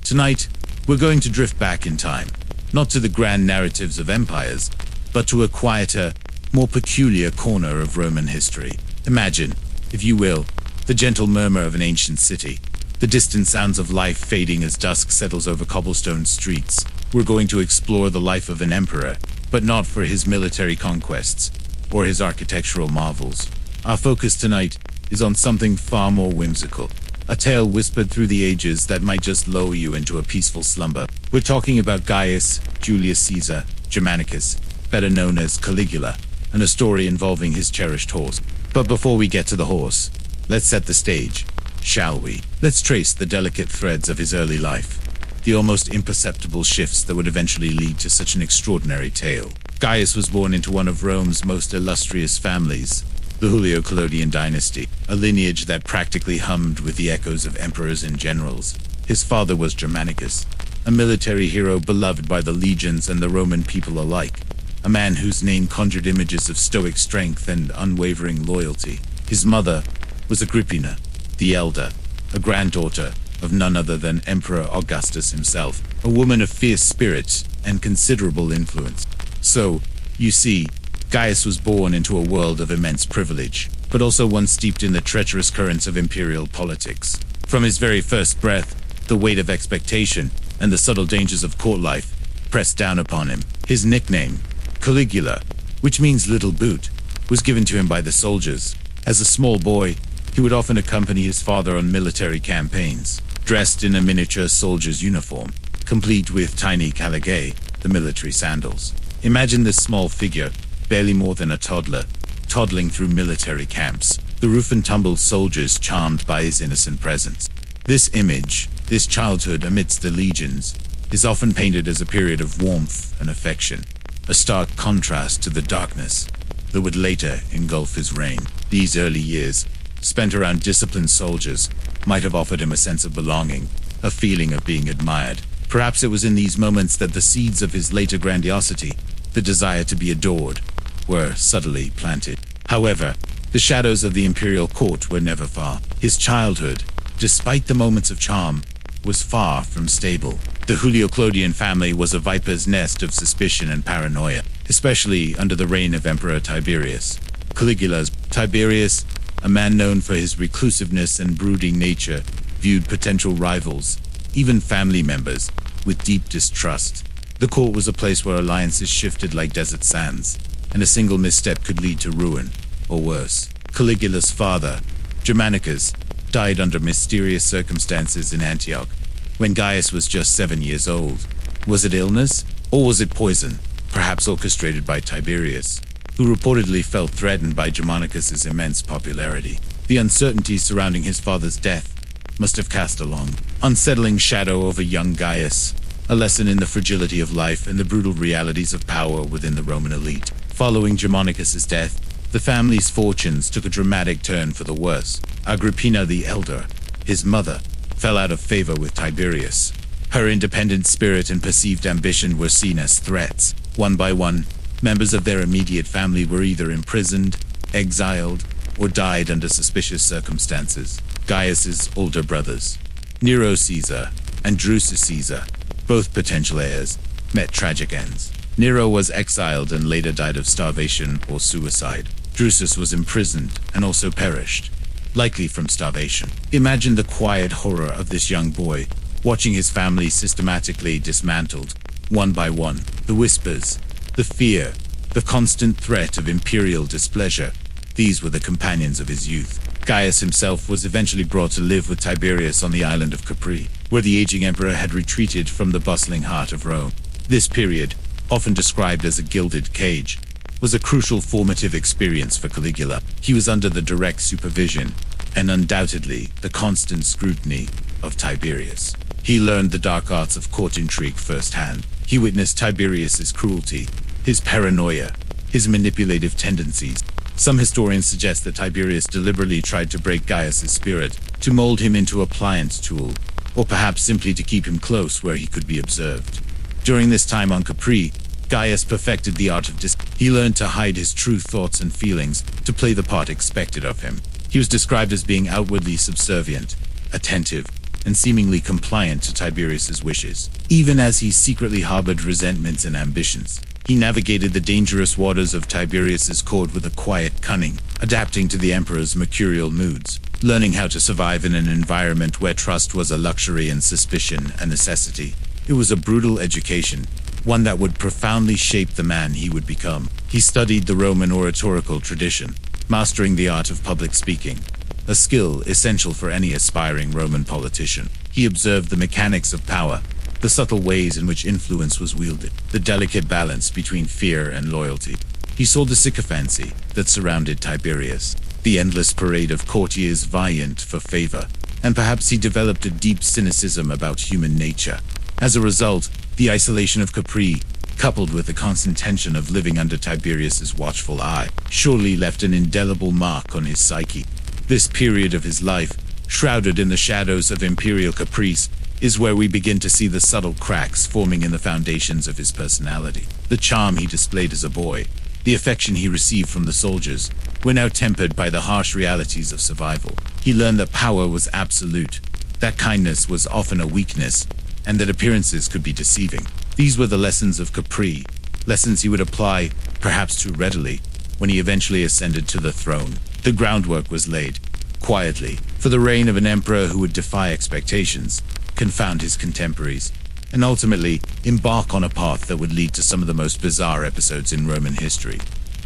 Tonight, we're going to drift back in time, not to the grand narratives of empires, but to a quieter, more peculiar corner of Roman history. Imagine, if you will, the gentle murmur of an ancient city, the distant sounds of life fading as dusk settles over cobblestone streets. We're going to explore the life of an emperor, but not for his military conquests or his architectural marvels. Our focus tonight is on something far more whimsical, a tale whispered through the ages that might just lull you into a peaceful slumber. We're talking about Gaius Julius Caesar Germanicus, better known as Caligula, and a story involving his cherished horse. But before we get to the horse, let's set the stage, shall we? Let's trace the delicate threads of his early life, the almost imperceptible shifts that would eventually lead to such an extraordinary tale. Gaius was born into one of Rome's most illustrious families, the Julio-Claudian dynasty, a lineage that practically hummed with the echoes of emperors and generals. His father was Germanicus, a military hero beloved by the legions and the Roman people alike, a man whose name conjured images of stoic strength and unwavering loyalty. His mother was Agrippina, the elder, a granddaughter of none other than Emperor Augustus himself, a woman of fierce spirit and considerable influence. So, you see, Gaius was born into a world of immense privilege, but also one steeped in the treacherous currents of imperial politics. From his very first breath, the weight of expectation and the subtle dangers of court life pressed down upon him. His nickname, Caligula, which means little boot, was given to him by the soldiers. As a small boy, he would often accompany his father on military campaigns, dressed in a miniature soldier's uniform, complete with tiny caligae, the military sandals. Imagine this small figure, barely more than a toddler, toddling through military camps, the rough-and-tumble soldiers charmed by his innocent presence. This image, this childhood amidst the legions, is often painted as a period of warmth and affection, a stark contrast to the darkness that would later engulf his reign. These early years, spent around disciplined soldiers, might have offered him a sense of belonging, a feeling of being admired. Perhaps it was in these moments that the seeds of his later grandiosity, the desire to be adored, were subtly planted. However, the shadows of the imperial court were never far. His childhood, despite the moments of charm, was far from stable. The Julio-Claudian family was a viper's nest of suspicion and paranoia, especially under the reign of Emperor Tiberius. Tiberius, a man known for his reclusiveness and brooding nature, viewed potential rivals, even family members, with deep distrust. The court was a place where alliances shifted like desert sands, and a single misstep could lead to ruin, or worse. Caligula's father, Germanicus, died under mysterious circumstances in Antioch, when Gaius was just 7 years old. Was it illness, or was it poison, perhaps orchestrated by Tiberius, who reportedly felt threatened by Germanicus's immense popularity? The uncertainty surrounding his father's death must have cast a long, unsettling shadow over young Gaius, a lesson in the fragility of life and the brutal realities of power within the Roman elite. Following Germanicus's death, the family's fortunes took a dramatic turn for the worse. Agrippina the Elder, his mother, fell out of favor with Tiberius. Her independent spirit and perceived ambition were seen as threats. One by one, members of their immediate family were either imprisoned, exiled, or died under suspicious circumstances. Gaius's older brothers, Nero Caesar and Drusus Caesar, both potential heirs, met tragic ends. Nero was exiled and later died of starvation or suicide. Drusus was imprisoned and also perished, likely from starvation. Imagine the quiet horror of this young boy, watching his family systematically dismantled, one by one. The whispers, the fear, the constant threat of imperial displeasure, these were the companions of his youth. Gaius himself was eventually brought to live with Tiberius on the island of Capri, where the aging emperor had retreated from the bustling heart of Rome. This period, often described as a gilded cage, was a crucial formative experience for Caligula. He was under the direct supervision, and undoubtedly the constant scrutiny, of Tiberius. He learned the dark arts of court intrigue firsthand. He witnessed Tiberius's cruelty, his paranoia, his manipulative tendencies. Some historians suggest that Tiberius deliberately tried to break Gaius's spirit, to mold him into a pliant tool, or perhaps simply to keep him close where he could be observed. During this time on Capri, Gaius perfected the art of He learned to hide his true thoughts and feelings, to play the part expected of him. He was described as being outwardly subservient, attentive, and seemingly compliant to Tiberius's wishes, even as he secretly harbored resentments and ambitions. He navigated the dangerous waters of Tiberius's court with a quiet cunning, adapting to the emperor's mercurial moods, learning how to survive in an environment where trust was a luxury and suspicion a necessity. It was a brutal education, one that would profoundly shape the man he would become. He studied the Roman oratorical tradition, mastering the art of public speaking, a skill essential for any aspiring Roman politician. He observed the mechanics of power, the subtle ways in which influence was wielded, the delicate balance between fear and loyalty. He saw the sycophancy that surrounded Tiberius, the endless parade of courtiers vying for favor, and perhaps he developed a deep cynicism about human nature. As a result, the isolation of Capri, coupled with the constant tension of living under Tiberius's watchful eye, surely left an indelible mark on his psyche. This period of his life, shrouded in the shadows of imperial caprice, is where we begin to see the subtle cracks forming in the foundations of his personality. The charm he displayed as a boy, the affection he received from the soldiers, were now tempered by the harsh realities of survival. He learned that power was absolute, that kindness was often a weakness, and that appearances could be deceiving. These were the lessons of Capri, lessons he would apply, perhaps too readily, when he eventually ascended to the throne. The groundwork was laid, quietly, for the reign of an emperor who would defy expectations, confound his contemporaries, and ultimately embark on a path that would lead to some of the most bizarre episodes in Roman history.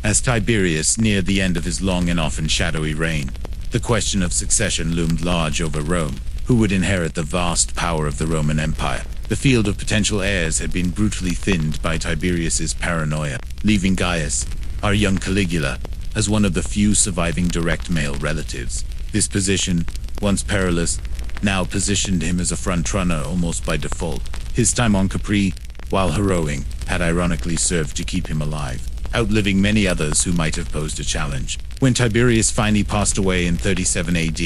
As Tiberius neared the end of his long and often shadowy reign, the question of succession loomed large over Rome. Who would inherit the vast power of the Roman Empire? The field of potential heirs had been brutally thinned by Tiberius's paranoia, leaving Gaius, our young Caligula, as one of the few surviving direct male relatives. This position, once perilous, now positioned him as a frontrunner almost by default. His time on Capri, while harrowing, had ironically served to keep him alive, outliving many others who might have posed a challenge. When Tiberius finally passed away in 37 AD,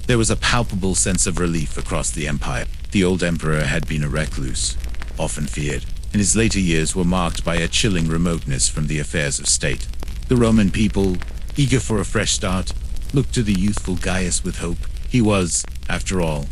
there was a palpable sense of relief across the empire. The old emperor had been a recluse, often feared, and his later years were marked by a chilling remoteness from the affairs of state. The Roman people, eager for a fresh start, looked to the youthful Gaius with hope. He was, after all,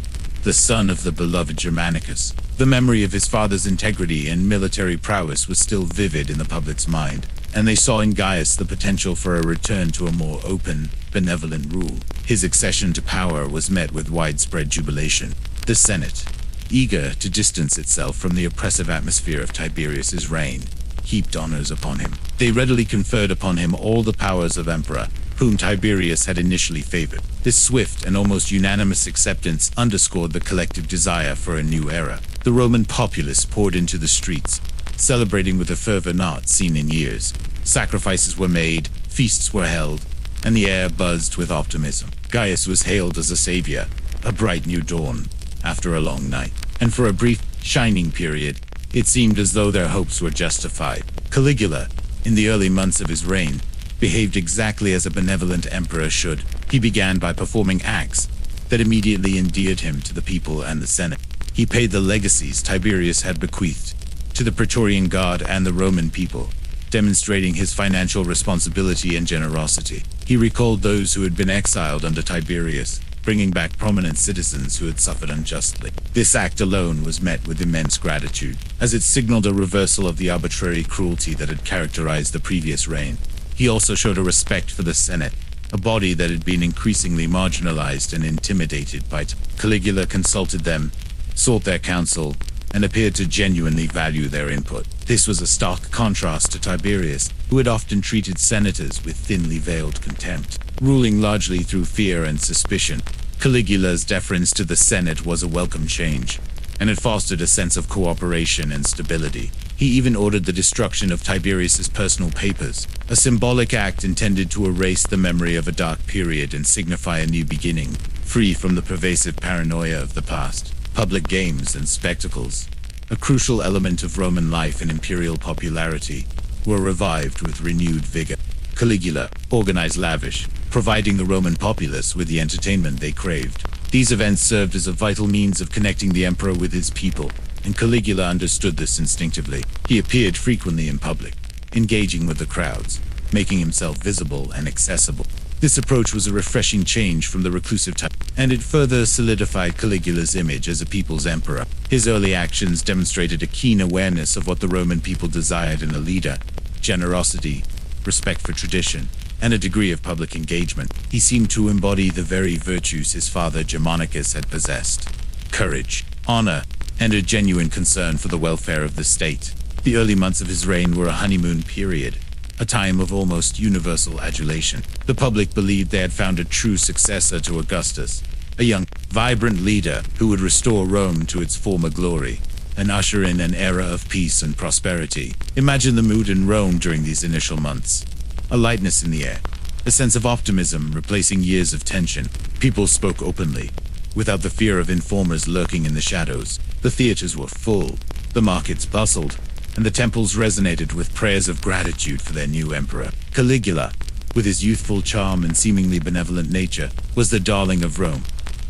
the son of the beloved Germanicus. The memory of his father's integrity and military prowess was still vivid in the public's mind, and they saw in Gaius the potential for a return to a more open, benevolent rule. His accession to power was met with widespread jubilation. The Senate, eager to distance itself from the oppressive atmosphere of Tiberius's reign, heaped honors upon him. They readily conferred upon him all the powers of emperor, whom Tiberius had initially favored. This swift and almost unanimous acceptance underscored the collective desire for a new era. The Roman populace poured into the streets, celebrating with a fervor not seen in years. Sacrifices were made, feasts were held, and the air buzzed with optimism. Gaius was hailed as a savior, a bright new dawn, after a long night. And for a brief, shining period, it seemed as though their hopes were justified. Caligula, in the early months of his reign, behaved exactly as a benevolent emperor should. He began by performing acts that immediately endeared him to the people and the Senate. He paid the legacies Tiberius had bequeathed to the Praetorian Guard and the Roman people, demonstrating his financial responsibility and generosity. He recalled those who had been exiled under Tiberius, bringing back prominent citizens who had suffered unjustly. This act alone was met with immense gratitude, as it signaled a reversal of the arbitrary cruelty that had characterized the previous reign. He also showed a respect for the Senate, a body that had been increasingly marginalized and intimidated by Caligula consulted them, sought their counsel, and appeared to genuinely value their input. This was a stark contrast to Tiberius, who had often treated senators with thinly veiled contempt. Ruling largely through fear and suspicion, Caligula's deference to the Senate was a welcome change, and it fostered a sense of cooperation and stability. He even ordered the destruction of Tiberius's personal papers, a symbolic act intended to erase the memory of a dark period and signify a new beginning, free from the pervasive paranoia of the past. Public games and spectacles, a crucial element of Roman life and imperial popularity, were revived with renewed vigor. Caligula organized lavish, providing the Roman populace with the entertainment they craved. These events served as a vital means of connecting the emperor with his people, and Caligula understood this instinctively. He appeared frequently in public, engaging with the crowds, making himself visible and accessible. This approach was a refreshing change from the reclusive type, and it further solidified Caligula's image as a people's emperor. His early actions demonstrated a keen awareness of what the Roman people desired in a leader: generosity, respect for tradition, and a degree of public engagement. He seemed to embody the very virtues his father Germanicus had possessed: courage, honor, and a genuine concern for the welfare of the state. The early months of his reign were a honeymoon period, a time of almost universal adulation. The public believed they had found a true successor to Augustus, a young, vibrant leader who would restore Rome to its former glory and usher in an era of peace and prosperity. Imagine the mood in Rome during these initial months. A lightness in the air, a sense of optimism replacing years of tension. People spoke openly, without the fear of informers lurking in the shadows. The theaters were full, the markets bustled, and the temples resonated with prayers of gratitude for their new emperor. Caligula, with his youthful charm and seemingly benevolent nature, was the darling of Rome.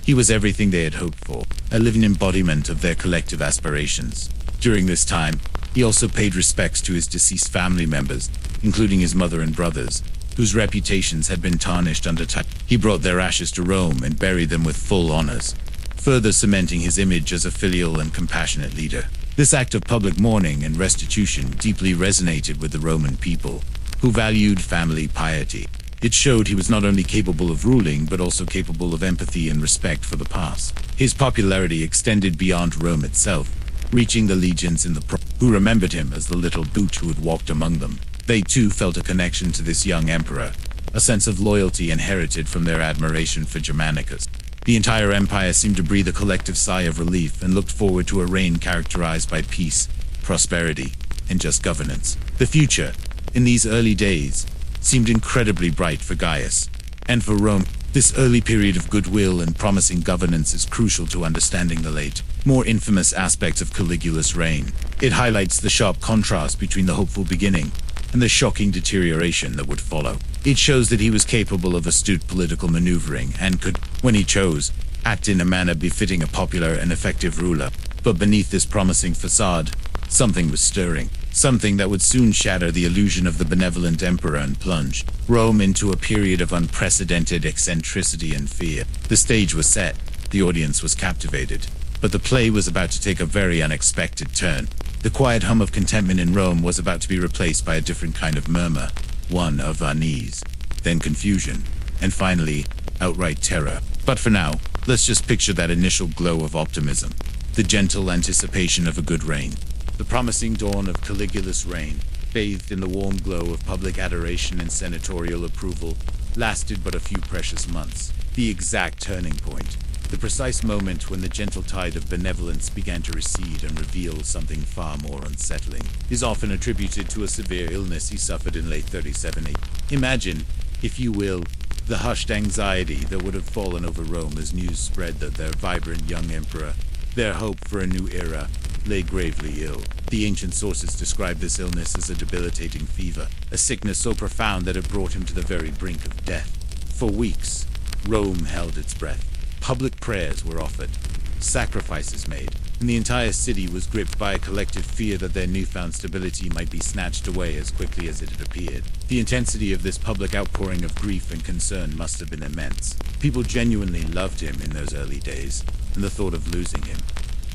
He was everything they had hoped for, a living embodiment of their collective aspirations. During this time, he also paid respects to his deceased family members, including his mother and brothers, whose reputations had been tarnished under time. He brought their ashes to Rome and buried them with full honors, further cementing his image as a filial and compassionate leader. This act of public mourning and restitution deeply resonated with the Roman people, who valued family piety. It showed he was not only capable of ruling, but also capable of empathy and respect for the past. His popularity extended beyond Rome itself, reaching the legions in the who remembered him as the little boot who had walked among them. They too felt a connection to this young emperor, a sense of loyalty inherited from their admiration for Germanicus. The entire empire seemed to breathe a collective sigh of relief and looked forward to a reign characterized by peace, prosperity, and just governance. The future, in these early days, seemed incredibly bright for Gaius and for Rome. This early period of goodwill and promising governance is crucial to understanding the late, more infamous aspects of Caligula's reign. It highlights the sharp contrast between the hopeful beginning and the shocking deterioration that would follow. It shows that he was capable of astute political maneuvering and could, when he chose, act in a manner befitting a popular and effective ruler. But beneath this promising facade, something was stirring. Something that would soon shatter the illusion of the benevolent emperor and plunge Rome into a period of unprecedented eccentricity and fear. The stage was set, the audience was captivated, but the play was about to take a very unexpected turn. The quiet hum of contentment in Rome was about to be replaced by a different kind of murmur, one of unease, then confusion, and finally, outright terror. But for now, let's just picture that initial glow of optimism, the gentle anticipation of a good reign. The promising dawn of Caligula's reign, bathed in the warm glow of public adoration and senatorial approval, lasted but a few precious months. The exact turning point, the precise moment when the gentle tide of benevolence began to recede and reveal something far more unsettling, is often attributed to a severe illness he suffered in late 37 AD. Imagine, if you will, the hushed anxiety that would have fallen over Rome as news spread that their vibrant young emperor, their hope for a new era, lay gravely ill. The ancient sources describe this illness as a debilitating fever, a sickness so profound that it brought him to the very brink of death. For weeks, Rome held its breath. Public prayers were offered, sacrifices made, and the entire city was gripped by a collective fear that their newfound stability might be snatched away as quickly as it had appeared. The intensity of this public outpouring of grief and concern must have been immense. People genuinely loved him in those early days, and the thought of losing him,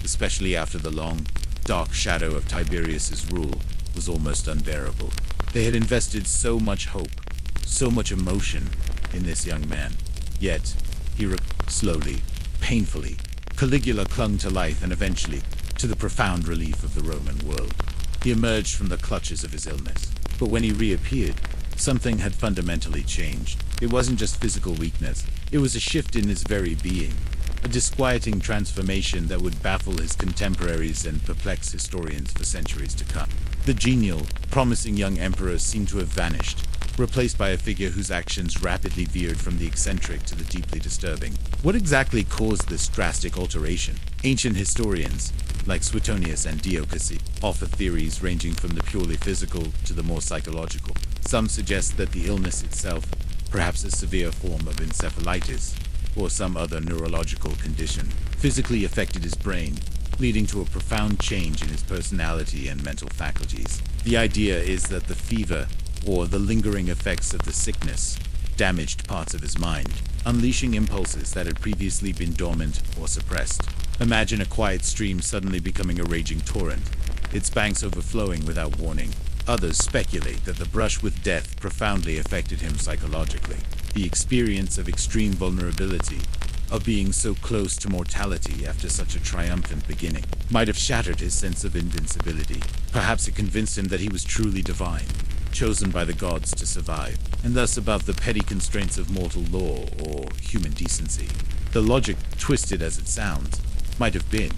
especially after the long, dark shadow of Tiberius's rule, was almost unbearable. They had invested so much hope, so much emotion in this young man. Yet, slowly, painfully, Caligula clung to life and eventually, to the profound relief of the Roman world. He emerged from the clutches of his illness. But when he reappeared, something had fundamentally changed. It wasn't just physical weakness, it was a shift in his very being. A disquieting transformation that would baffle his contemporaries and perplex historians for centuries to come. The genial, promising young emperor seemed to have vanished, replaced by a figure whose actions rapidly veered from the eccentric to the deeply disturbing. What exactly caused this drastic alteration? Ancient historians, like Suetonius and Diocletian, offer theories ranging from the purely physical to the more psychological. Some suggest that the illness itself, perhaps a severe form of encephalitis, or some other neurological condition, physically affected his brain, leading to a profound change in his personality and mental faculties. The idea is that the fever, or the lingering effects of the sickness, damaged parts of his mind, unleashing impulses that had previously been dormant or suppressed. Imagine a quiet stream suddenly becoming a raging torrent, its banks overflowing without warning. Others speculate that the brush with death profoundly affected him psychologically. The experience of extreme vulnerability, of being so close to mortality after such a triumphant beginning, might have shattered his sense of invincibility. Perhaps it convinced him that he was truly divine, chosen by the gods to survive, and thus above the petty constraints of mortal law or human decency. The logic, twisted as it sounds, might have been,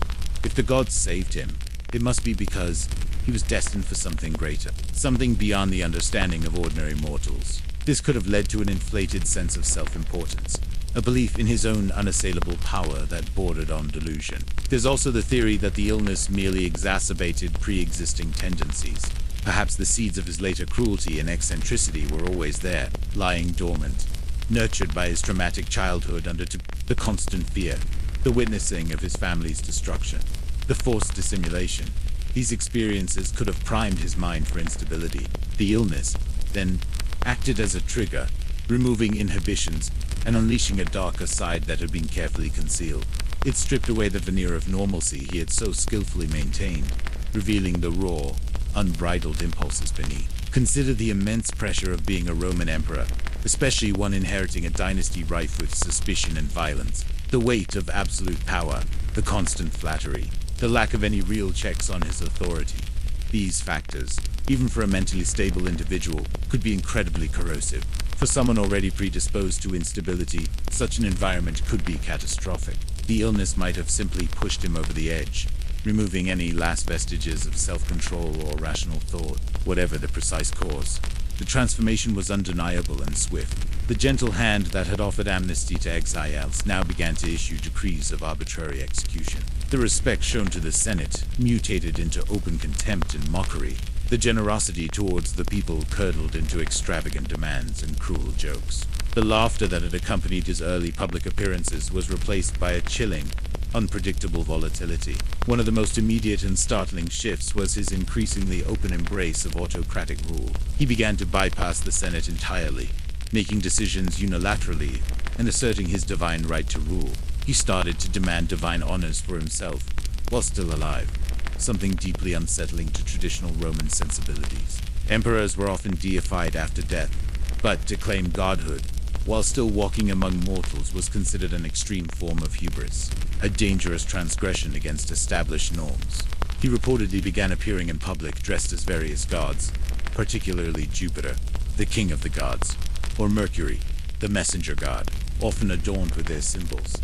if the gods saved him, it must be because he was destined for something greater, something beyond the understanding of ordinary mortals. This could have led to an inflated sense of self-importance, a belief in his own unassailable power that bordered on delusion. There's also the theory that the illness merely exacerbated pre-existing tendencies. Perhaps the seeds of his later cruelty and eccentricity were always there, lying dormant, nurtured by his traumatic childhood under the constant fear, the witnessing of his family's destruction, the forced dissimulation. These experiences could have primed his mind for instability. The illness, then, acted as a trigger, removing inhibitions and unleashing a darker side that had been carefully concealed. It stripped away the veneer of normalcy he had so skillfully maintained, revealing the raw, unbridled impulses beneath. Consider the immense pressure of being a Roman emperor, especially one inheriting a dynasty rife with suspicion and violence. The weight of absolute power, the constant flattery, the lack of any real checks on his authority. These factors, even for a mentally stable individual, could be incredibly corrosive. For someone already predisposed to instability, such an environment could be catastrophic. The illness might have simply pushed him over the edge, removing any last vestiges of self-control or rational thought, whatever the precise cause. The transformation was undeniable and swift. The gentle hand that had offered amnesty to exiles now began to issue decrees of arbitrary execution. The respect shown to the Senate mutated into open contempt and mockery. The generosity towards the people curdled into extravagant demands and cruel jokes. The laughter that had accompanied his early public appearances was replaced by a chilling, unpredictable volatility. One of the most immediate and startling shifts was his increasingly open embrace of autocratic rule. He began to bypass the Senate entirely, making decisions unilaterally and asserting his divine right to rule. He started to demand divine honors for himself while still alive, something deeply unsettling to traditional Roman sensibilities. Emperors were often deified after death, but to claim godhood while still walking among mortals was considered an extreme form of hubris, a dangerous transgression against established norms. He reportedly began appearing in public dressed as various gods, particularly Jupiter, the king of the gods, or Mercury, the messenger god, often adorned with their symbols.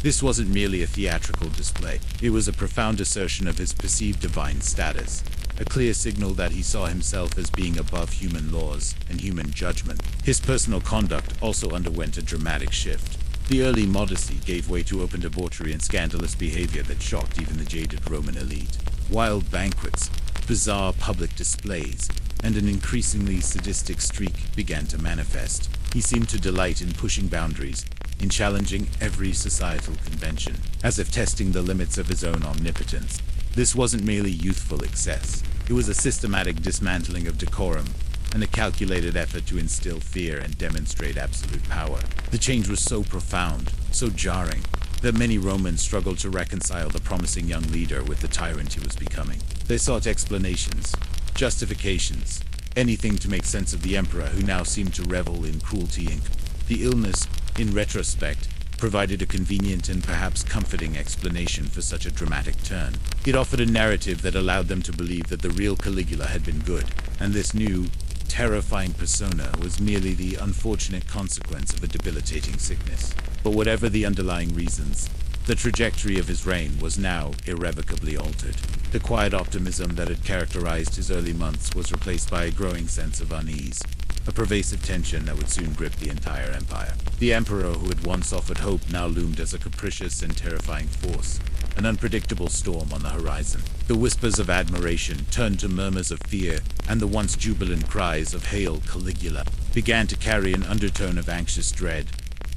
This wasn't merely a theatrical display. It was a profound assertion of his perceived divine status, a clear signal that he saw himself as being above human laws and human judgment. His personal conduct also underwent a dramatic shift. The early modesty gave way to open debauchery and scandalous behavior that shocked even the jaded Roman elite. Wild banquets, bizarre public displays, and an increasingly sadistic streak began to manifest. He seemed to delight in pushing boundaries, in challenging every societal convention, as if testing the limits of his own omnipotence. This wasn't merely youthful excess. It was a systematic dismantling of decorum, and a calculated effort to instill fear and demonstrate absolute power. The change was so profound, so jarring, that many Romans struggled to reconcile the promising young leader with the tyrant he was becoming. They sought explanations, justifications, anything to make sense of the emperor who now seemed to revel in cruelty and the illness, in retrospect, provided a convenient and perhaps comforting explanation for such a dramatic turn. It offered a narrative that allowed them to believe that the real Caligula had been good, and this new, terrifying persona was merely the unfortunate consequence of a debilitating sickness. But whatever the underlying reasons, the trajectory of his reign was now irrevocably altered. The quiet optimism that had characterized his early months was replaced by a growing sense of unease, a pervasive tension that would soon grip the entire empire. The emperor who had once offered hope now loomed as a capricious and terrifying force, an unpredictable storm on the horizon. The whispers of admiration turned to murmurs of fear, and the once jubilant cries of "Hail Caligula" began to carry an undertone of anxious dread.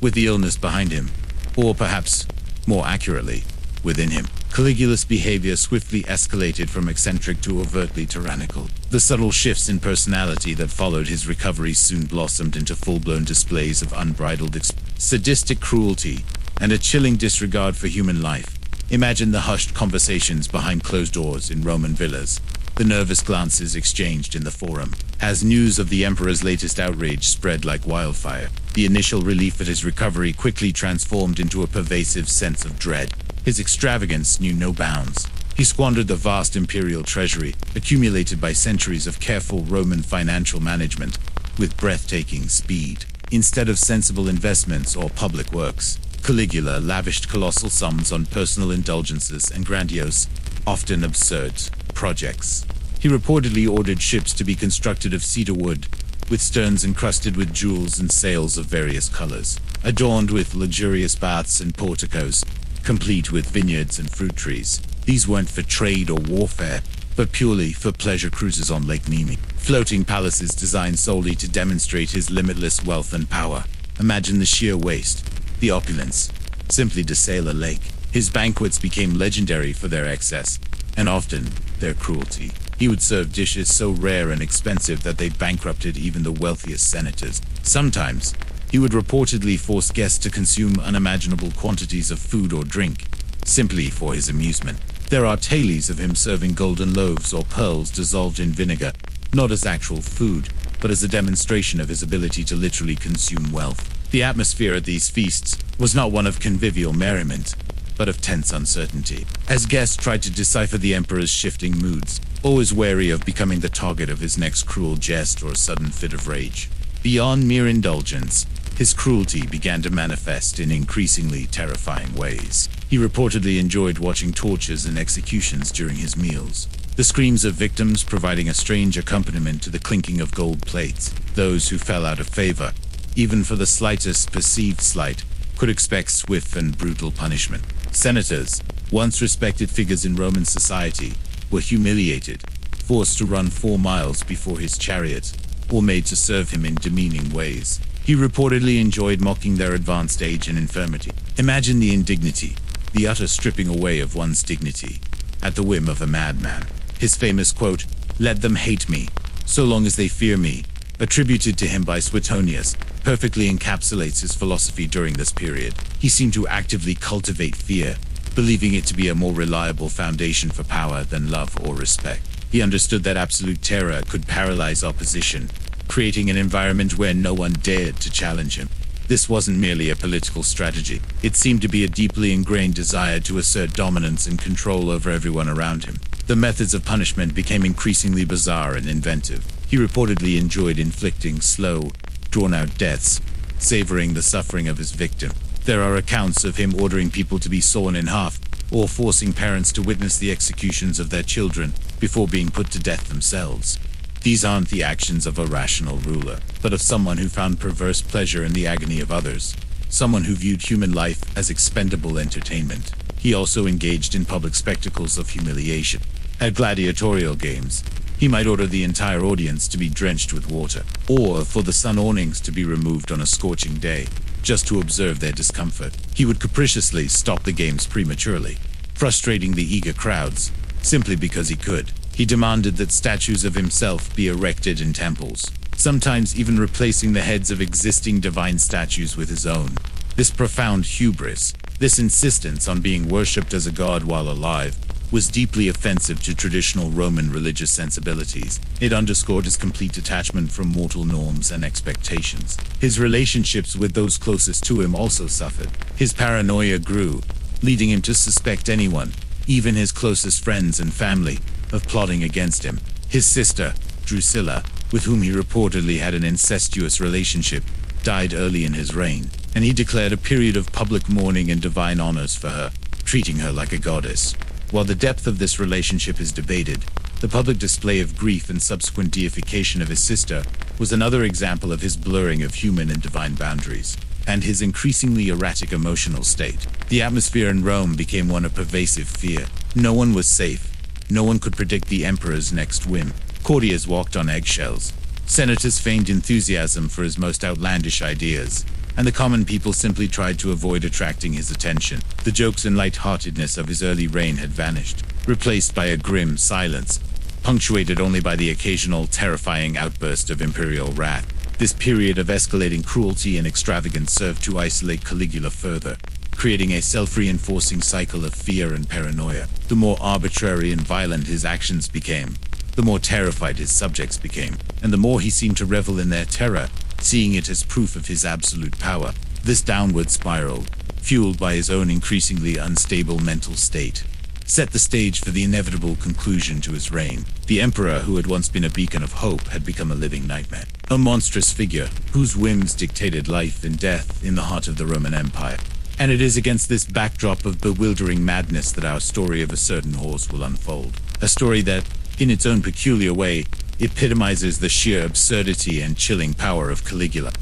With the illness behind him, or perhaps, more accurately, within him. Caligula's behavior swiftly escalated from eccentric to overtly tyrannical. The subtle shifts in personality that followed his recovery soon blossomed into full-blown displays of unbridled sadistic cruelty and a chilling disregard for human life. Imagine the hushed conversations behind closed doors in Roman villas, the nervous glances exchanged in the forum. As news of the emperor's latest outrage spread like wildfire, the initial relief at his recovery quickly transformed into a pervasive sense of dread. His extravagance knew no bounds. He squandered the vast imperial treasury, accumulated by centuries of careful Roman financial management, with breathtaking speed. Instead of sensible investments or public works, Caligula lavished colossal sums on personal indulgences and grandiose, often absurd, projects. He reportedly ordered ships to be constructed of cedar wood, with sterns encrusted with jewels and sails of various colors, adorned with luxurious baths and porticos, complete with vineyards and fruit trees. These weren't for trade or warfare, but purely for pleasure cruises on Lake Nemi. Floating palaces designed solely to demonstrate his limitless wealth and power. Imagine the sheer waste, the opulence, simply to sail a lake. His banquets became legendary for their excess, and often their cruelty. He would serve dishes so rare and expensive that they bankrupted even the wealthiest senators. Sometimes, he would reportedly force guests to consume unimaginable quantities of food or drink, simply for his amusement. There are tales of him serving golden loaves or pearls dissolved in vinegar, not as actual food, but as a demonstration of his ability to literally consume wealth. The atmosphere at these feasts was not one of convivial merriment, but of tense uncertainty, as guests tried to decipher the emperor's shifting moods, always wary of becoming the target of his next cruel jest or sudden fit of rage. Beyond mere indulgence, his cruelty began to manifest in increasingly terrifying ways. He reportedly enjoyed watching tortures and executions during his meals, the screams of victims providing a strange accompaniment to the clinking of gold plates. Those who fell out of favor, even for the slightest perceived slight, could expect swift and brutal punishment. Senators, once respected figures in Roman society, were humiliated, forced to run 4 miles before his chariot, or made to serve him in demeaning ways. He reportedly enjoyed mocking their advanced age and infirmity. Imagine the indignity, the utter stripping away of one's dignity, at the whim of a madman. His famous quote, "Let them hate me, so long as they fear me," attributed to him by Suetonius, perfectly encapsulates his philosophy during this period. He seemed to actively cultivate fear, believing it to be a more reliable foundation for power than love or respect. He understood that absolute terror could paralyze opposition, creating an environment where no one dared to challenge him. This wasn't merely a political strategy. It seemed to be a deeply ingrained desire to assert dominance and control over everyone around him. The methods of punishment became increasingly bizarre and inventive. He reportedly enjoyed inflicting slow, drawn-out deaths, savoring the suffering of his victim. There are accounts of him ordering people to be sawn in half, or forcing parents to witness the executions of their children before being put to death themselves. These aren't the actions of a rational ruler, but of someone who found perverse pleasure in the agony of others, someone who viewed human life as expendable entertainment. He also engaged in public spectacles of humiliation. At gladiatorial games, he might order the entire audience to be drenched with water, or for the sun awnings to be removed on a scorching day, just to observe their discomfort. He would capriciously stop the games prematurely, frustrating the eager crowds, simply because he could. He demanded that statues of himself be erected in temples, sometimes even replacing the heads of existing divine statues with his own. This profound hubris, this insistence on being worshipped as a god while alive, was deeply offensive to traditional Roman religious sensibilities. It underscored his complete detachment from mortal norms and expectations. His relationships with those closest to him also suffered. His paranoia grew, leading him to suspect anyone, even his closest friends and family, of plotting against him. His sister, Drusilla, with whom he reportedly had an incestuous relationship, died early in his reign, and he declared a period of public mourning and divine honors for her, treating her like a goddess. While the depth of this relationship is debated, the public display of grief and subsequent deification of his sister was another example of his blurring of human and divine boundaries, and his increasingly erratic emotional state. The atmosphere in Rome became one of pervasive fear. No one was safe. No one could predict the emperor's next whim. Courtiers walked on eggshells. Senators feigned enthusiasm for his most outlandish ideas, and the common people simply tried to avoid attracting his attention. The jokes and lightheartedness of his early reign had vanished, replaced by a grim silence, punctuated only by the occasional terrifying outburst of imperial wrath. This period of escalating cruelty and extravagance served to isolate Caligula further, creating a self-reinforcing cycle of fear and paranoia. The more arbitrary and violent his actions became, the more terrified his subjects became, and the more he seemed to revel in their terror, seeing it as proof of his absolute power. This downward spiral, fueled by his own increasingly unstable mental state, set the stage for the inevitable conclusion to his reign. The emperor, who had once been a beacon of hope, had become a living nightmare. A monstrous figure, whose whims dictated life and death in the heart of the Roman Empire. And it is against this backdrop of bewildering madness that our story of a certain horse will unfold. A story that, in its own peculiar way, epitomizes the sheer absurdity and chilling power of Caligula.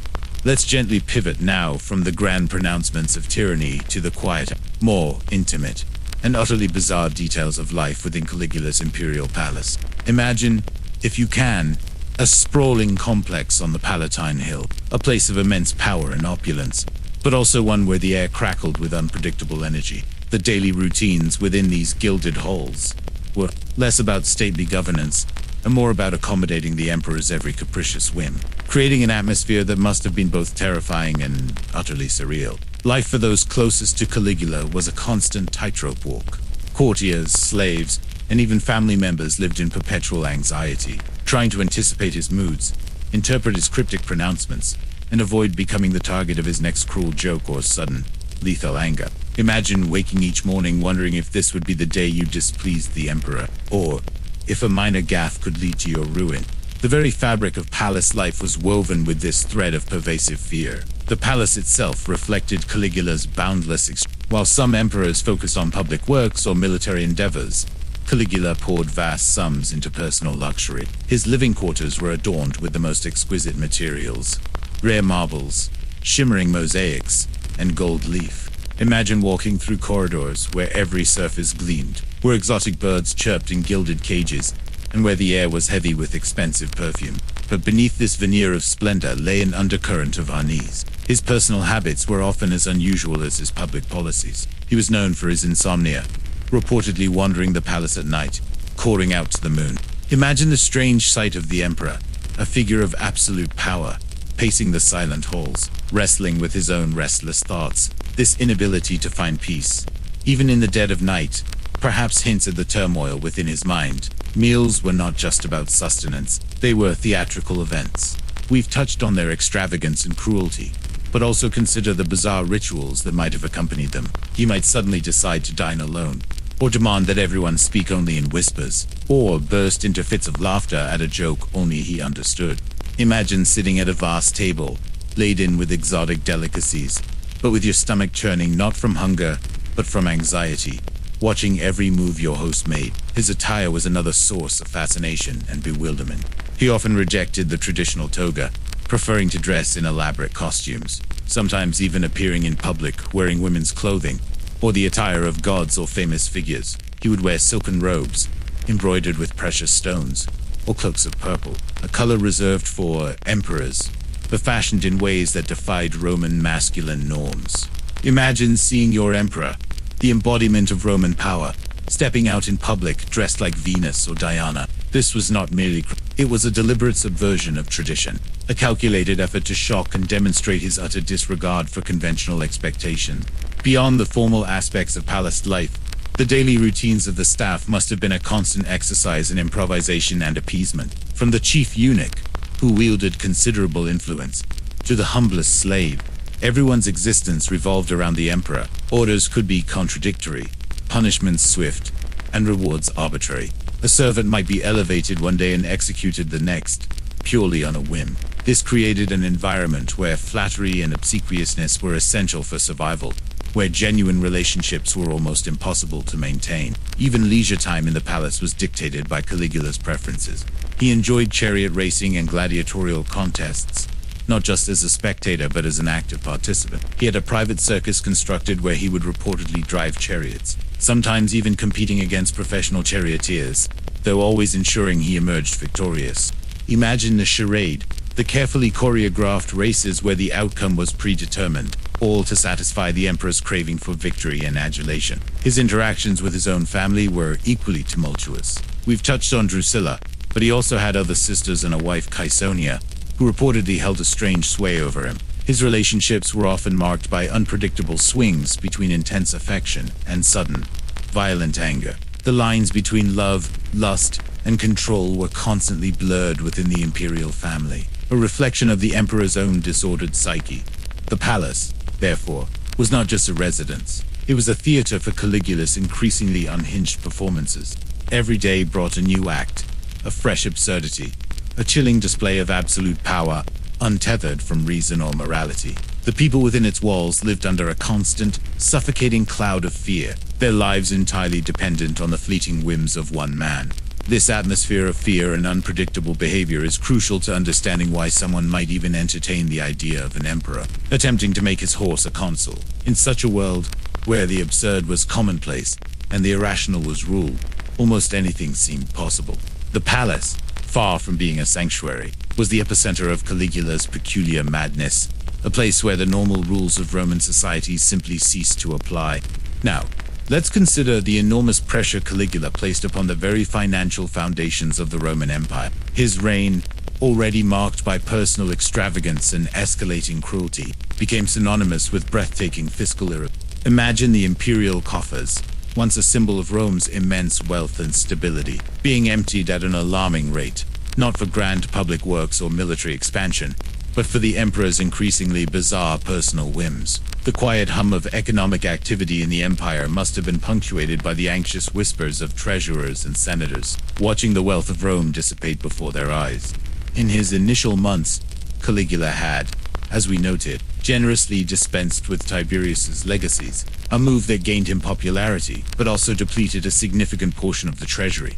Let's gently pivot now from the grand pronouncements of tyranny to the quieter, more intimate, and utterly bizarre details of life within Caligula's imperial palace. Imagine, if you can, a sprawling complex on the Palatine Hill, a place of immense power and opulence, but also one where the air crackled with unpredictable energy. The daily routines within these gilded halls were less about stately governance and more about accommodating the emperor's every capricious whim, creating an atmosphere that must have been both terrifying and utterly surreal. Life for those closest to Caligula was a constant tightrope walk. Courtiers, slaves, and even family members lived in perpetual anxiety, trying to anticipate his moods, interpret his cryptic pronouncements, and avoid becoming the target of his next cruel joke or sudden, lethal anger. Imagine waking each morning wondering if this would be the day you displeased the emperor, or if a minor gaffe could lead to your ruin. The very fabric of palace life was woven with this thread of pervasive fear. The palace itself reflected Caligula's boundless while some emperors focused on public works or military endeavors, Caligula poured vast sums into personal luxury. His living quarters were adorned with the most exquisite materials, rare marbles, shimmering mosaics, and gold leaf. Imagine walking through corridors where every surface gleamed, where exotic birds chirped in gilded cages, and where the air was heavy with expensive perfume. But beneath this veneer of splendor lay an undercurrent of unease. His personal habits were often as unusual as his public policies. He was known for his insomnia, reportedly wandering the palace at night, calling out to the moon. Imagine the strange sight of the emperor, a figure of absolute power, pacing the silent halls, wrestling with his own restless thoughts. This inability to find peace, even in the dead of night, perhaps hints at the turmoil within his mind. Meals were not just about sustenance, they were theatrical events. We've touched on their extravagance and cruelty, but also consider the bizarre rituals that might have accompanied them. He might suddenly decide to dine alone, or demand that everyone speak only in whispers, or burst into fits of laughter at a joke only he understood. Imagine sitting at a vast table, laden with exotic delicacies, but with your stomach churning not from hunger, but from anxiety, watching every move your host made. His attire was another source of fascination and bewilderment. He often rejected the traditional toga, preferring to dress in elaborate costumes, sometimes even appearing in public wearing women's clothing, or the attire of gods or famous figures. He would wear silken robes, embroidered with precious stones, or cloaks of purple, a color reserved for emperors, but fashioned in ways that defied Roman masculine norms. Imagine seeing your emperor, the embodiment of Roman power, stepping out in public dressed like Venus or Diana. This was not merely it was a deliberate subversion of tradition, a calculated effort to shock and demonstrate his utter disregard for conventional expectation. Beyond the formal aspects of palace life, the daily routines of the staff must have been a constant exercise in improvisation and appeasement. From the chief eunuch, who wielded considerable influence, to the humblest slave, everyone's existence revolved around the emperor. Orders could be contradictory, punishments swift, and rewards arbitrary. A servant might be elevated one day and executed the next, purely on a whim. This created an environment where flattery and obsequiousness were essential for survival, where genuine relationships were almost impossible to maintain. Even leisure time in the palace was dictated by Caligula's preferences. He enjoyed chariot racing and gladiatorial contests, not just as a spectator but as an active participant. He had a private circus constructed where he would reportedly drive chariots, sometimes even competing against professional charioteers, though always ensuring he emerged victorious. Imagine the charade, the carefully choreographed races where the outcome was predetermined, all to satisfy the emperor's craving for victory and adulation. His interactions with his own family were equally tumultuous. We've touched on Drusilla, but he also had other sisters and a wife, Caesonia, who reportedly held a strange sway over him. His relationships were often marked by unpredictable swings between intense affection and sudden, violent anger. The lines between love, lust, and control were constantly blurred within the imperial family, a reflection of the emperor's own disordered psyche. The palace, therefore, was not just a residence. It was a theater for Caligula's increasingly unhinged performances. Every day brought a new act, a fresh absurdity, a chilling display of absolute power, untethered from reason or morality. The people within its walls lived under a constant, suffocating cloud of fear, their lives entirely dependent on the fleeting whims of one man. This atmosphere of fear and unpredictable behavior is crucial to understanding why someone might even entertain the idea of an emperor, attempting to make his horse a consul. In such a world, where the absurd was commonplace and the irrational was rule, almost anything seemed possible. The palace, far from being a sanctuary, was the epicenter of Caligula's peculiar madness, a place where the normal rules of Roman society simply ceased to apply. Now, let's consider the enormous pressure Caligula placed upon the very financial foundations of the Roman Empire. His reign, already marked by personal extravagance and escalating cruelty, became synonymous with breathtaking fiscal irregularity. Imagine the imperial coffers, once a symbol of Rome's immense wealth and stability, being emptied at an alarming rate, not for grand public works or military expansion, but for the emperor's increasingly bizarre personal whims. The quiet hum of economic activity in the empire must have been punctuated by the anxious whispers of treasurers and senators, watching the wealth of Rome dissipate before their eyes. In his initial months, Caligula had, as we noted, generously dispensed with Tiberius's legacies, a move that gained him popularity, but also depleted a significant portion of the treasury.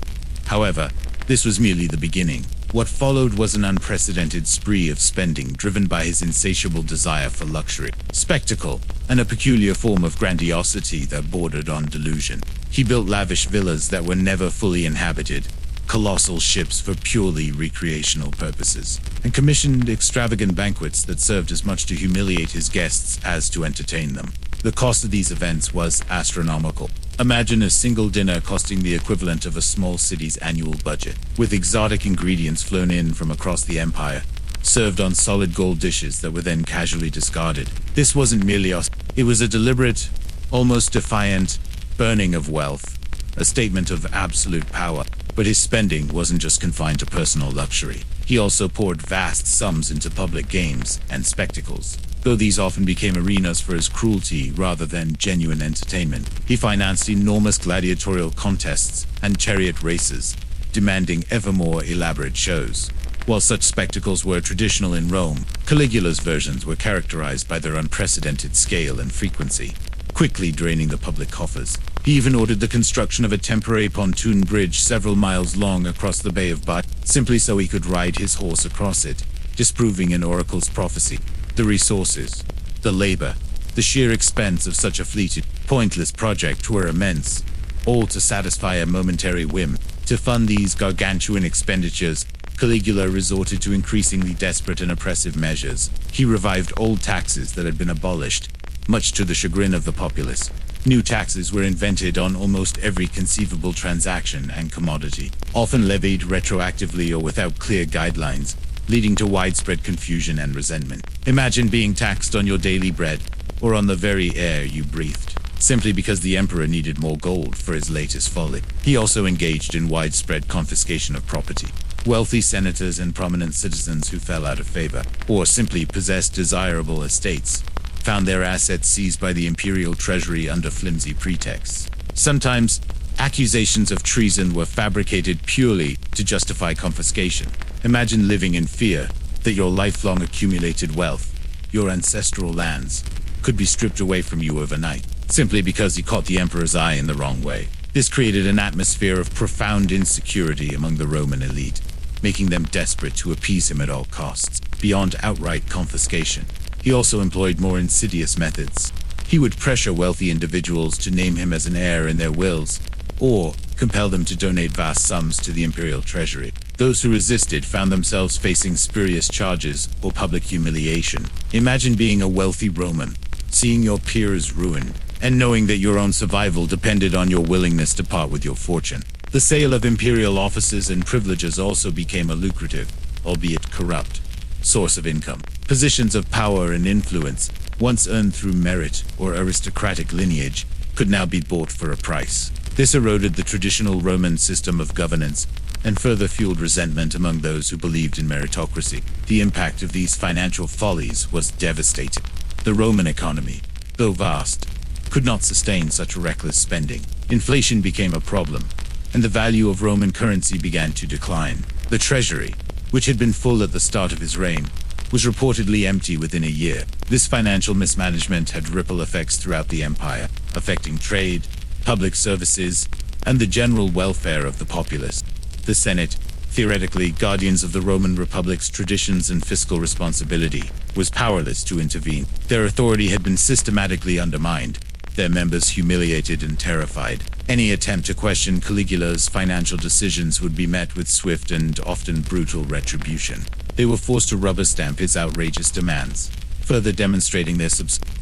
However, this was merely the beginning. What followed was an unprecedented spree of spending driven by his insatiable desire for luxury, spectacle, and a peculiar form of grandiosity that bordered on delusion. He built lavish villas that were never fully inhabited, colossal ships for purely recreational purposes, and commissioned extravagant banquets that served as much to humiliate his guests as to entertain them. The cost of these events was astronomical. Imagine a single dinner costing the equivalent of a small city's annual budget, with exotic ingredients flown in from across the empire, served on solid gold dishes that were then casually discarded. This wasn't merely it was a deliberate, almost defiant, burning of wealth, a statement of absolute power. But his spending wasn't just confined to personal luxury. He also poured vast sums into public games and spectacles. Though these often became arenas for his cruelty rather than genuine entertainment, he financed enormous gladiatorial contests and chariot races, demanding ever more elaborate shows. While such spectacles were traditional in Rome, Caligula's versions were characterized by their unprecedented scale and frequency, quickly draining the public coffers. He even ordered the construction of a temporary pontoon bridge several miles long across the Bay of Bud, simply so he could ride his horse across it, disproving an oracle's prophecy. The resources, the labor, the sheer expense of such a fleeted, pointless project were immense, all to satisfy a momentary whim. To fund these gargantuan expenditures, Caligula resorted to increasingly desperate and oppressive measures. He revived old taxes that had been abolished, much to the chagrin of the populace. New taxes were invented on almost every conceivable transaction and commodity, often levied retroactively or without clear guidelines, leading to widespread confusion and resentment. Imagine being taxed on your daily bread, or on the very air you breathed, simply because the emperor needed more gold for his latest folly. He also engaged in widespread confiscation of property. Wealthy senators and prominent citizens who fell out of favor, or simply possessed desirable estates, found their assets seized by the imperial treasury under flimsy pretexts. Sometimes, accusations of treason were fabricated purely to justify confiscation. Imagine living in fear that your lifelong accumulated wealth, your ancestral lands, could be stripped away from you overnight, simply because you caught the emperor's eye in the wrong way. This created an atmosphere of profound insecurity among the Roman elite, making them desperate to appease him at all costs. Beyond outright confiscation, he also employed more insidious methods. He would pressure wealthy individuals to name him as an heir in their wills, or compel them to donate vast sums to the imperial treasury. Those who resisted found themselves facing spurious charges or public humiliation. Imagine being a wealthy Roman, seeing your peers ruined, and knowing that your own survival depended on your willingness to part with your fortune. The sale of imperial offices and privileges also became a lucrative, albeit corrupt, source of income. Positions of power and influence, once earned through merit or aristocratic lineage, could now be bought for a price. This eroded the traditional Roman system of governance and further fueled resentment among those who believed in meritocracy. The impact of these financial follies was devastating. The Roman economy, though vast, could not sustain such reckless spending. Inflation became a problem, and the value of Roman currency began to decline. The treasury, which had been full at the start of his reign, was reportedly empty within a year. This financial mismanagement had ripple effects throughout the empire, affecting trade, public services, and the general welfare of the populace. The Senate, theoretically guardians of the Roman Republic's traditions and fiscal responsibility, was powerless to intervene. Their authority had been systematically undermined, their members humiliated and terrified. Any attempt to question Caligula's financial decisions would be met with swift and often brutal retribution. They were forced to rubber stamp his outrageous demands, further demonstrating their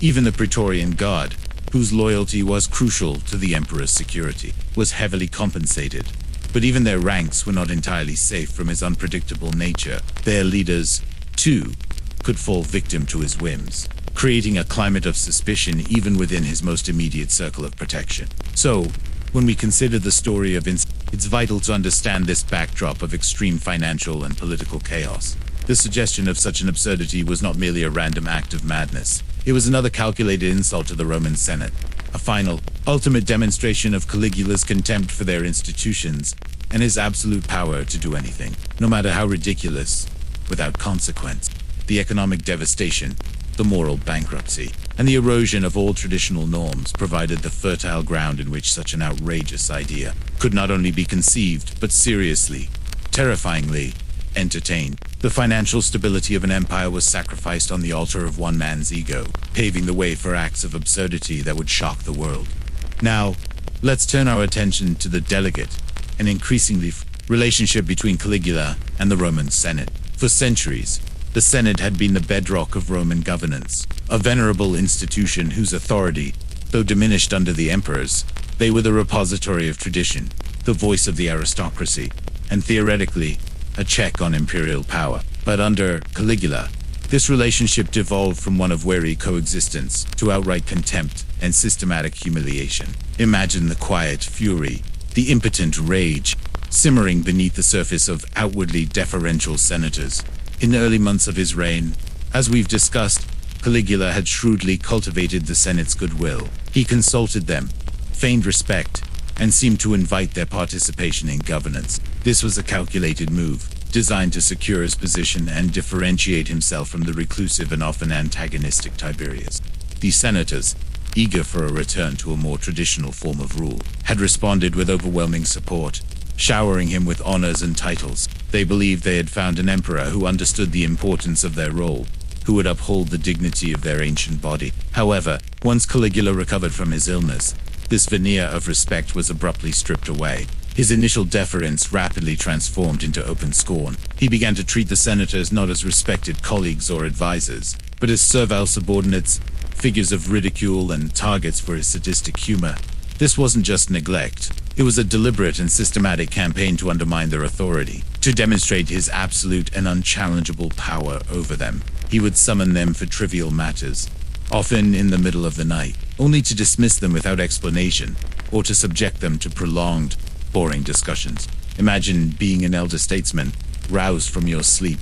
Even the Praetorian Guard, whose loyalty was crucial to the emperor's security, was heavily compensated. But even their ranks were not entirely safe from his unpredictable nature. Their leaders, too, could fall victim to his whims, creating a climate of suspicion even within his most immediate circle of protection. So, when we consider the story of it's vital to understand this backdrop of extreme financial and political chaos. The suggestion of such an absurdity was not merely a random act of madness. It was another calculated insult to the Roman Senate, a final, ultimate demonstration of Caligula's contempt for their institutions and his absolute power to do anything, no matter how ridiculous, without consequence. The economic devastation, the moral bankruptcy, and the erosion of all traditional norms provided the fertile ground in which such an outrageous idea could not only be conceived, but seriously, terrifyingly, entertained. The financial stability of an empire was sacrificed on the altar of one man's ego, paving the way for acts of absurdity that would shock the world. Now, let's turn our attention to the delicate and increasingly relationship between Caligula and the Roman Senate. For centuries, the Senate had been the bedrock of Roman governance, a venerable institution whose authority, though diminished under the emperors, they were the repository of tradition, the voice of the aristocracy, and theoretically, a check on imperial power. But under Caligula, this relationship devolved from one of wary coexistence to outright contempt and systematic humiliation. Imagine the quiet fury, the impotent rage, simmering beneath the surface of outwardly deferential senators. In the early months of his reign, as we've discussed, Caligula had shrewdly cultivated the Senate's goodwill. He consulted them, feigned respect, and seemed to invite their participation in governance. This was a calculated move, designed to secure his position and differentiate himself from the reclusive and often antagonistic Tiberius. The senators, eager for a return to a more traditional form of rule, had responded with overwhelming support, showering him with honors and titles. They believed they had found an emperor who understood the importance of their role, who would uphold the dignity of their ancient body. However, once Caligula recovered from his illness, this veneer of respect was abruptly stripped away. His initial deference rapidly transformed into open scorn. He began to treat the senators not as respected colleagues or advisors, but as servile subordinates, figures of ridicule and targets for his sadistic humor. This wasn't just neglect. It was a deliberate and systematic campaign to undermine their authority, to demonstrate his absolute and unchallengeable power over them. He would summon them for trivial matters, often in the middle of the night, only to dismiss them without explanation, or to subject them to prolonged, boring discussions. Imagine being an elder statesman, roused from your sleep,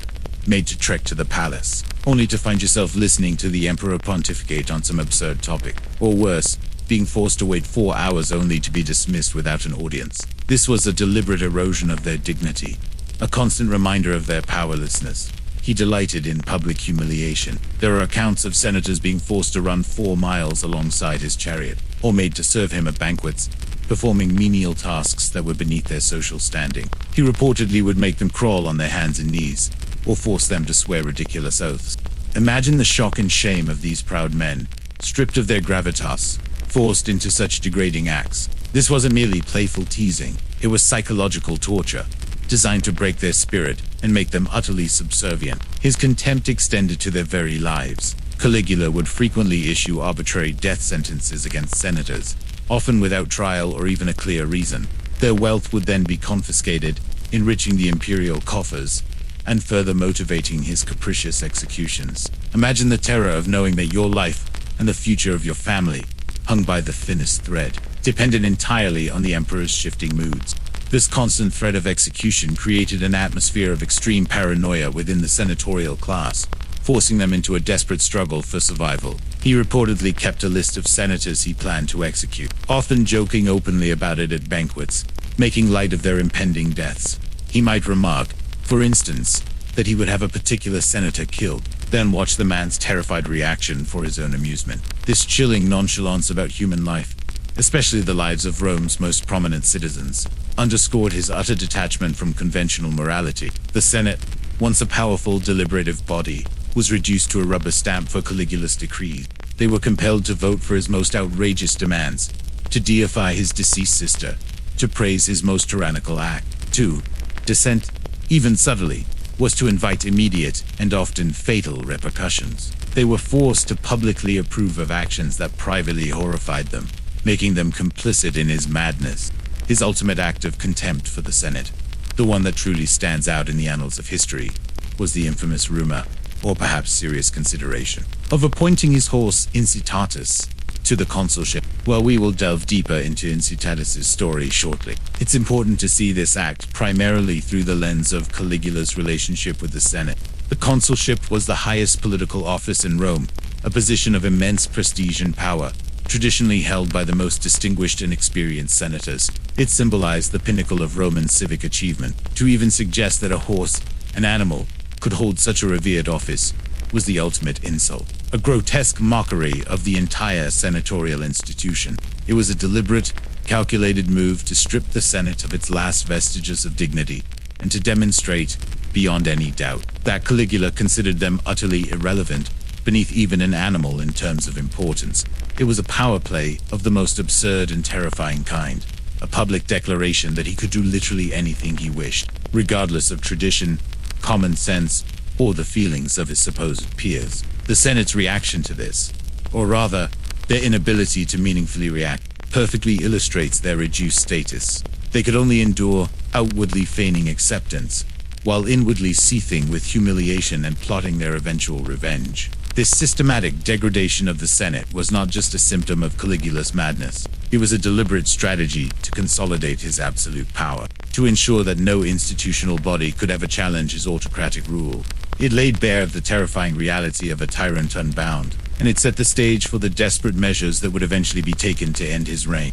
made to trek to the palace, only to find yourself listening to the emperor pontificate on some absurd topic. Or worse, being forced to wait 4 hours only to be dismissed without an audience. This was a deliberate erosion of their dignity, a constant reminder of their powerlessness. He delighted in public humiliation. There are accounts of senators being forced to run 4 miles alongside his chariot, or made to serve him at banquets, performing menial tasks that were beneath their social standing. He reportedly would make them crawl on their hands and knees, or force them to swear ridiculous oaths. Imagine the shock and shame of these proud men, stripped of their gravitas, forced into such degrading acts. This wasn't merely playful teasing, it was psychological torture, designed to break their spirit and make them utterly subservient. His contempt extended to their very lives. Caligula would frequently issue arbitrary death sentences against senators, often without trial or even a clear reason. Their wealth would then be confiscated, enriching the imperial coffers and further motivating his capricious executions. Imagine the terror of knowing that your life and the future of your family hung by the thinnest thread, dependent entirely on the emperor's shifting moods. This constant threat of execution created an atmosphere of extreme paranoia within the senatorial class, forcing them into a desperate struggle for survival. He reportedly kept a list of senators he planned to execute, often joking openly about it at banquets, making light of their impending deaths. He might remark, for instance, that he would have a particular senator killed, then watch the man's terrified reaction for his own amusement. This chilling nonchalance about human life, especially the lives of Rome's most prominent citizens, underscored his utter detachment from conventional morality. The Senate, once a powerful deliberative body, was reduced to a rubber stamp for Caligula's decrees. They were compelled to vote for his most outrageous demands, to deify his deceased sister, to praise his most tyrannical act. 2. Dissent, even subtly, was to invite immediate and often fatal repercussions. They were forced to publicly approve of actions that privately horrified them, making them complicit in his madness. His ultimate act of contempt for the Senate, the one that truly stands out in the annals of history, was the infamous rumor, or perhaps serious consideration, of appointing his horse Incitatus to the consulship. Well, we will delve deeper into Incitatus's story shortly. It's important to see this act primarily through the lens of Caligula's relationship with the Senate. The consulship was the highest political office in Rome, a position of immense prestige and power, traditionally held by the most distinguished and experienced senators. It symbolized the pinnacle of Roman civic achievement. To even suggest that a horse, an animal, could hold such a revered office was the ultimate insult, a grotesque mockery of the entire senatorial institution. It was a deliberate, calculated move to strip the Senate of its last vestiges of dignity and to demonstrate, beyond any doubt, that Caligula considered them utterly irrelevant, beneath even an animal in terms of importance. It was a power play of the most absurd and terrifying kind, a public declaration that he could do literally anything he wished, regardless of tradition, common sense, or the feelings of his supposed peers. The Senate's reaction to this, or rather, their inability to meaningfully react, perfectly illustrates their reduced status. They could only endure, outwardly feigning acceptance, while inwardly seething with humiliation and plotting their eventual revenge. This systematic degradation of the Senate was not just a symptom of Caligula's madness. It was a deliberate strategy to consolidate his absolute power, to ensure that no institutional body could ever challenge his autocratic rule. It laid bare the terrifying reality of a tyrant unbound, and it set the stage for the desperate measures that would eventually be taken to end his reign.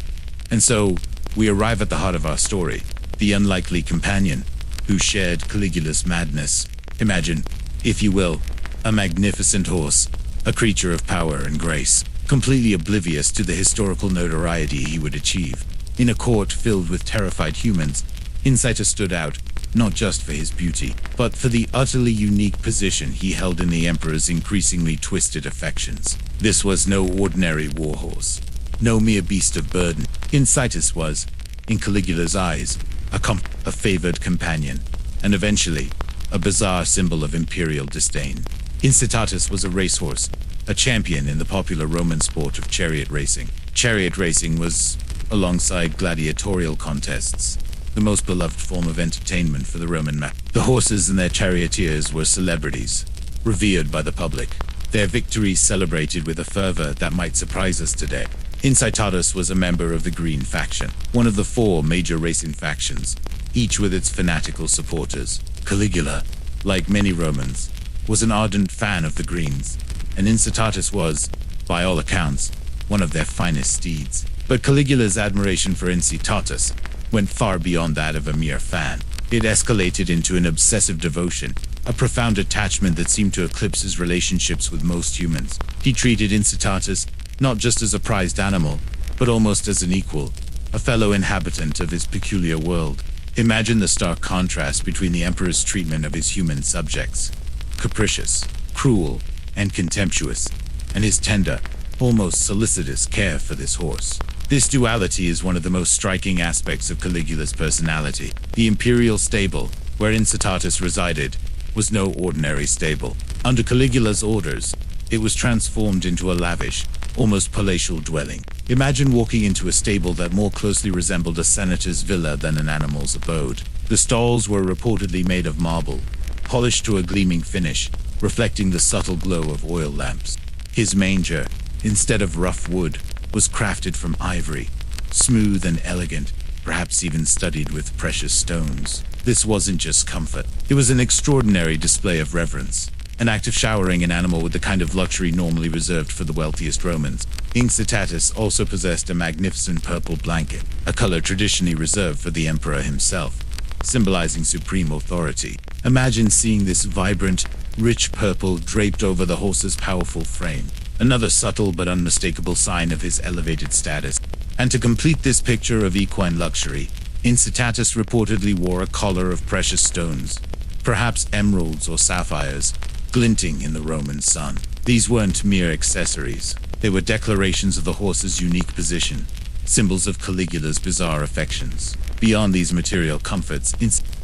And so, we arrive at the heart of our story, the unlikely companion who shared Caligula's madness. Imagine, if you will, a magnificent horse, a creature of power and grace, completely oblivious to the historical notoriety he would achieve. In a court filled with terrified humans, Incitatus stood out, not just for his beauty, but for the utterly unique position he held in the emperor's increasingly twisted affections. This was no ordinary warhorse, no mere beast of burden. Incitatus was, in Caligula's eyes, a favored companion, and eventually, a bizarre symbol of imperial disdain. Incitatus was a racehorse, a champion in the popular Roman sport of chariot racing. Chariot racing was, alongside gladiatorial contests, the most beloved form of entertainment for the Roman man. The horses and their charioteers were celebrities, revered by the public, their victories celebrated with a fervor that might surprise us today. Incitatus was a member of the Green faction, one of the 4 major racing factions, each with its fanatical supporters. Caligula, like many Romans, was an ardent fan of the Greens, and Incitatus was, by all accounts, one of their finest steeds. But Caligula's admiration for Incitatus went far beyond that of a mere fan. It escalated into an obsessive devotion, a profound attachment that seemed to eclipse his relationships with most humans. He treated Incitatus not just as a prized animal, but almost as an equal, a fellow inhabitant of his peculiar world. Imagine the stark contrast between the emperor's treatment of his human subjects, capricious, cruel, and contemptuous, and his tender, almost solicitous care for this horse, This duality is one of the most striking aspects of Caligula's personality. The imperial stable, where Incitatus resided, was no ordinary stable. Under Caligula's orders, it was transformed into a lavish, almost palatial dwelling. Imagine walking into a stable that more closely resembled a senator's villa than an animal's abode. The stalls were reportedly made of marble, polished to a gleaming finish, reflecting the subtle glow of oil lamps. His manger, instead of rough wood, was crafted from ivory, smooth and elegant, perhaps even studded with precious stones. This wasn't just comfort. It was an extraordinary display of reverence, an act of showering an animal with the kind of luxury normally reserved for the wealthiest Romans. Incitatus also possessed a magnificent purple blanket, a color traditionally reserved for the emperor himself, symbolizing supreme authority. Imagine seeing this vibrant, rich purple draped over the horse's powerful frame, another subtle but unmistakable sign of his elevated status. And to complete this picture of equine luxury, Incitatus reportedly wore a collar of precious stones, perhaps emeralds or sapphires, glinting in the Roman sun. These weren't mere accessories. They were declarations of the horse's unique position, symbols of Caligula's bizarre affections. Beyond these material comforts,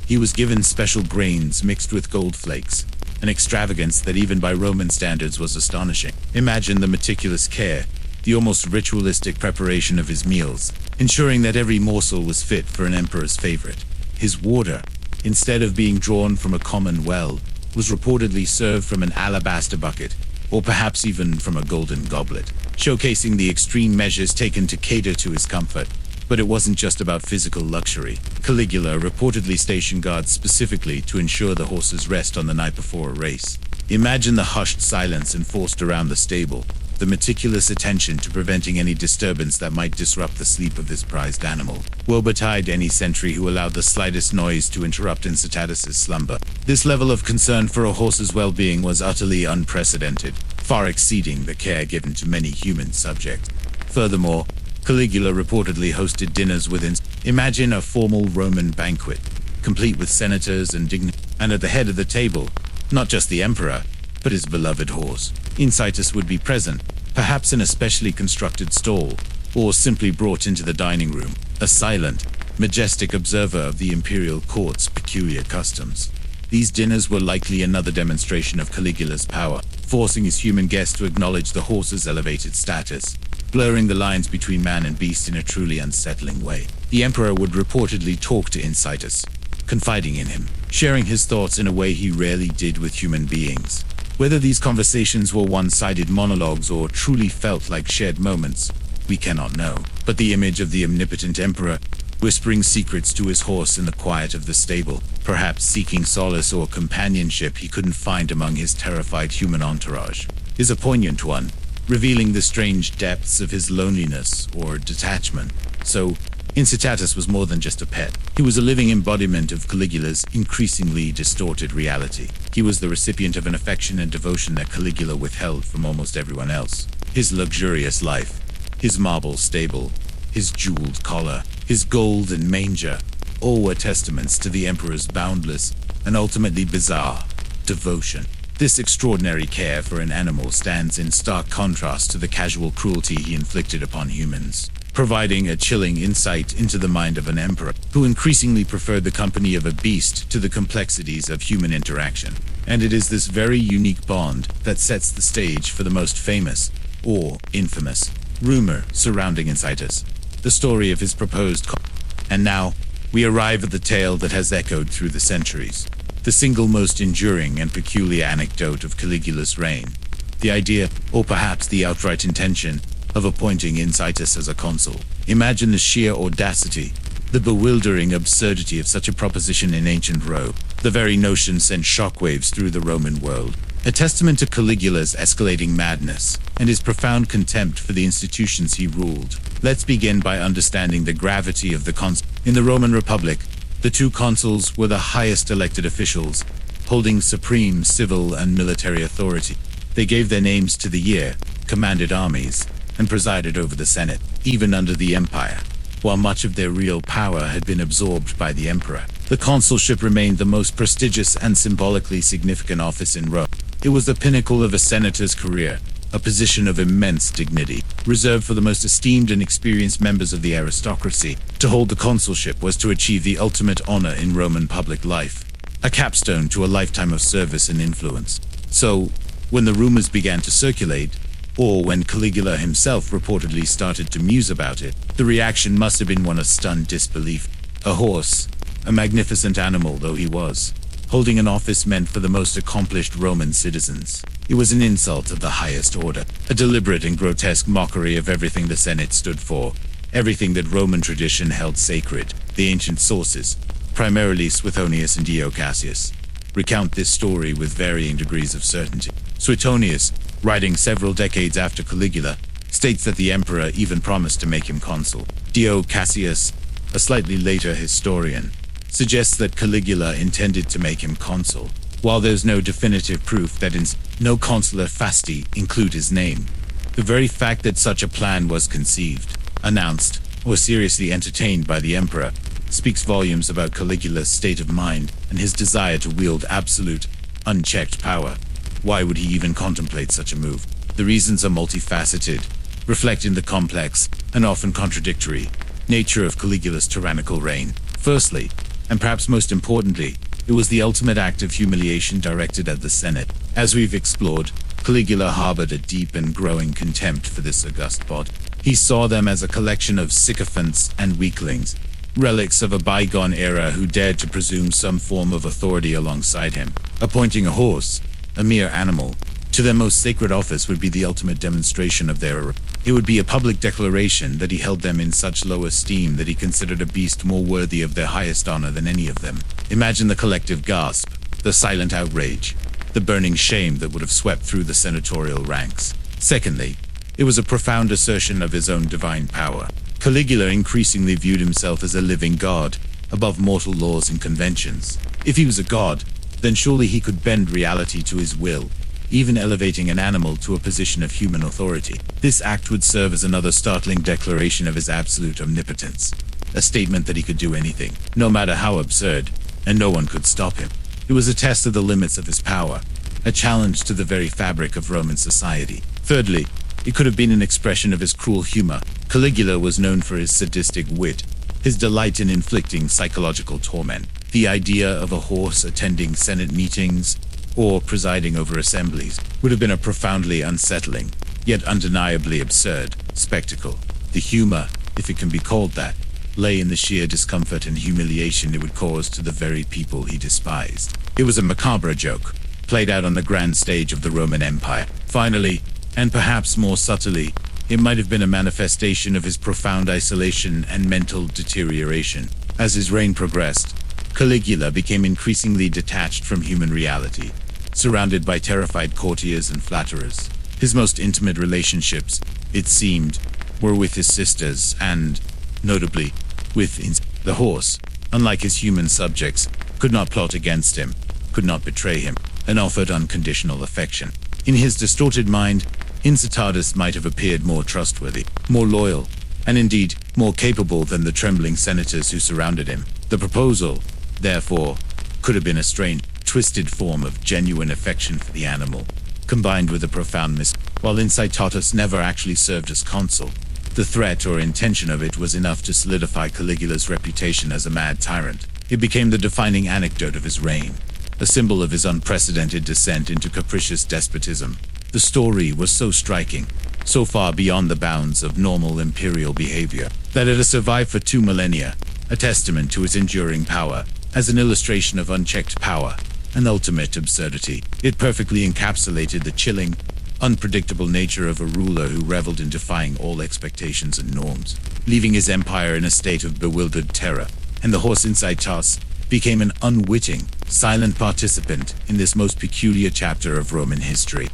he was given special grains mixed with gold flakes, an extravagance that even by Roman standards was astonishing. Imagine the meticulous care, the almost ritualistic preparation of his meals, ensuring that every morsel was fit for an emperor's favorite. His water, instead of being drawn from a common well, was reportedly served from an alabaster bucket, or perhaps even from a golden goblet, showcasing the extreme measures taken to cater to his comfort. But it wasn't just about physical luxury. Caligula reportedly stationed guards specifically to ensure the horses rest on the night before a race. Imagine the hushed silence enforced around the stable, the meticulous attention to preventing any disturbance that might disrupt the sleep of this prized animal. Woe betide any sentry who allowed the slightest noise to interrupt Incitatus's slumber. This level of concern for a horse's well-being was utterly unprecedented, far exceeding the care given to many human subjects. Furthermore, Caligula reportedly hosted dinners within. Imagine a formal Roman banquet, complete with senators and dignitaries, and at the head of the table, not just the emperor, but his beloved horse. Incitatus would be present, perhaps in a specially constructed stall, or simply brought into the dining room, a silent, majestic observer of the imperial court's peculiar customs. These dinners were likely another demonstration of Caligula's power, forcing his human guests to acknowledge the horse's elevated status, blurring the lines between man and beast in a truly unsettling way. The emperor would reportedly talk to Incitatus, confiding in him, sharing his thoughts in a way he rarely did with human beings. Whether these conversations were one-sided monologues or truly felt like shared moments, we cannot know. But the image of the omnipotent emperor, whispering secrets to his horse in the quiet of the stable, perhaps seeking solace or companionship he couldn't find among his terrified human entourage, is a poignant one, revealing the strange depths of his loneliness or detachment. So, Incitatus was more than just a pet. He was a living embodiment of Caligula's increasingly distorted reality. He was the recipient of an affection and devotion that Caligula withheld from almost everyone else. His luxurious life, his marble stable, his jeweled collar, his golden manger, all were testaments to the emperor's boundless and ultimately bizarre devotion. This extraordinary care for an animal stands in stark contrast to the casual cruelty he inflicted upon humans, providing a chilling insight into the mind of an emperor who increasingly preferred the company of a beast to the complexities of human interaction. And it is this very unique bond that sets the stage for the most famous, or infamous, rumor surrounding Incitatus, the story of his proposed And now, we arrive at the tale that has echoed through the centuries, the single most enduring and peculiar anecdote of Caligula's reign, the idea, or perhaps the outright intention, of appointing Incitatus as a consul. Imagine the sheer audacity, the bewildering absurdity of such a proposition in ancient Rome. The very notion sent shockwaves through the Roman world, a testament to Caligula's escalating madness and his profound contempt for the institutions he ruled. Let's begin by understanding the gravity of the consul. In the Roman Republic, the two consuls were the highest elected officials, holding supreme civil and military authority. They gave their names to the year, commanded armies, and presided over the Senate, even under the empire. While much of their real power had been absorbed by the emperor, the consulship remained the most prestigious and symbolically significant office in Rome. It was the pinnacle of a senator's career, a position of immense dignity, reserved for the most esteemed and experienced members of the aristocracy. To hold the consulship was to achieve the ultimate honor in Roman public life, a capstone to a lifetime of service and influence. So, when the rumors began to circulate, or when Caligula himself reportedly started to muse about it, the reaction must have been one of stunned disbelief. A horse, a magnificent animal though he was, holding an office meant for the most accomplished Roman citizens. It was an insult of the highest order, a deliberate and grotesque mockery of everything the Senate stood for, everything that Roman tradition held sacred. The ancient sources, primarily Suetonius and Dio Cassius, recount this story with varying degrees of certainty. Suetonius, writing several decades after Caligula, states that the emperor even promised to make him consul. Dio Cassius, a slightly later historian, suggests that Caligula intended to make him consul, while there's no definitive proof that no consular fasti include his name. The very fact that such a plan was conceived, announced, or seriously entertained by the emperor speaks volumes about Caligula's state of mind and his desire to wield absolute, unchecked power. Why would he even contemplate such a move? The reasons are multifaceted, reflecting the complex, and often contradictory, nature of Caligula's tyrannical reign. Firstly, and perhaps most importantly, it was the ultimate act of humiliation directed at the Senate. As we've explored, Caligula harbored a deep and growing contempt for this august body. He saw them as a collection of sycophants and weaklings, relics of a bygone era who dared to presume some form of authority alongside him. Appointing a horse, a mere animal, to their most sacred office would be the ultimate demonstration of their error. It would be a public declaration that he held them in such low esteem that he considered a beast more worthy of their highest honor than any of them. Imagine the collective gasp, the silent outrage, the burning shame that would have swept through the senatorial ranks. Secondly, it was a profound assertion of his own divine power. Caligula increasingly viewed himself as a living god, above mortal laws and conventions. If he was a god, then surely he could bend reality to his will, even elevating an animal to a position of human authority. This act would serve as another startling declaration of his absolute omnipotence, a statement that he could do anything, no matter how absurd, and no one could stop him. It was a test of the limits of his power, a challenge to the very fabric of Roman society. Thirdly, it could have been an expression of his cruel humor. Caligula was known for his sadistic wit, his delight in inflicting psychological torment. The idea of a horse attending Senate meetings or presiding over assemblies would have been a profoundly unsettling, yet undeniably absurd, spectacle. The humor, if it can be called that, lay in the sheer discomfort and humiliation it would cause to the very people he despised. It was a macabre joke, played out on the grand stage of the Roman Empire. Finally, and perhaps more subtly, it might have been a manifestation of his profound isolation and mental deterioration. As his reign progressed, Caligula became increasingly detached from human reality, surrounded by terrified courtiers and flatterers. His most intimate relationships, it seemed, were with his sisters and, notably, with the horse. Unlike his human subjects, could not plot against him, could not betray him, and offered unconditional affection. In his distorted mind, Incitatus might have appeared more trustworthy, more loyal, and indeed more capable than the trembling senators who surrounded him. The proposal, therefore, could have been a strange, twisted form of genuine affection for the animal, combined with a profound While Incitatus never actually served as consul, the threat or intention of it was enough to solidify Caligula's reputation as a mad tyrant. It became the defining anecdote of his reign, a symbol of his unprecedented descent into capricious despotism. The story was so striking, so far beyond the bounds of normal imperial behavior, that it has survived for 2 millennia, a testament to its enduring power, as an illustration of unchecked power and ultimate absurdity. It perfectly encapsulated the chilling, unpredictable nature of a ruler who reveled in defying all expectations and norms, leaving his empire in a state of bewildered terror. And the horse Incitatus became an unwitting, silent participant in this most peculiar chapter of Roman history.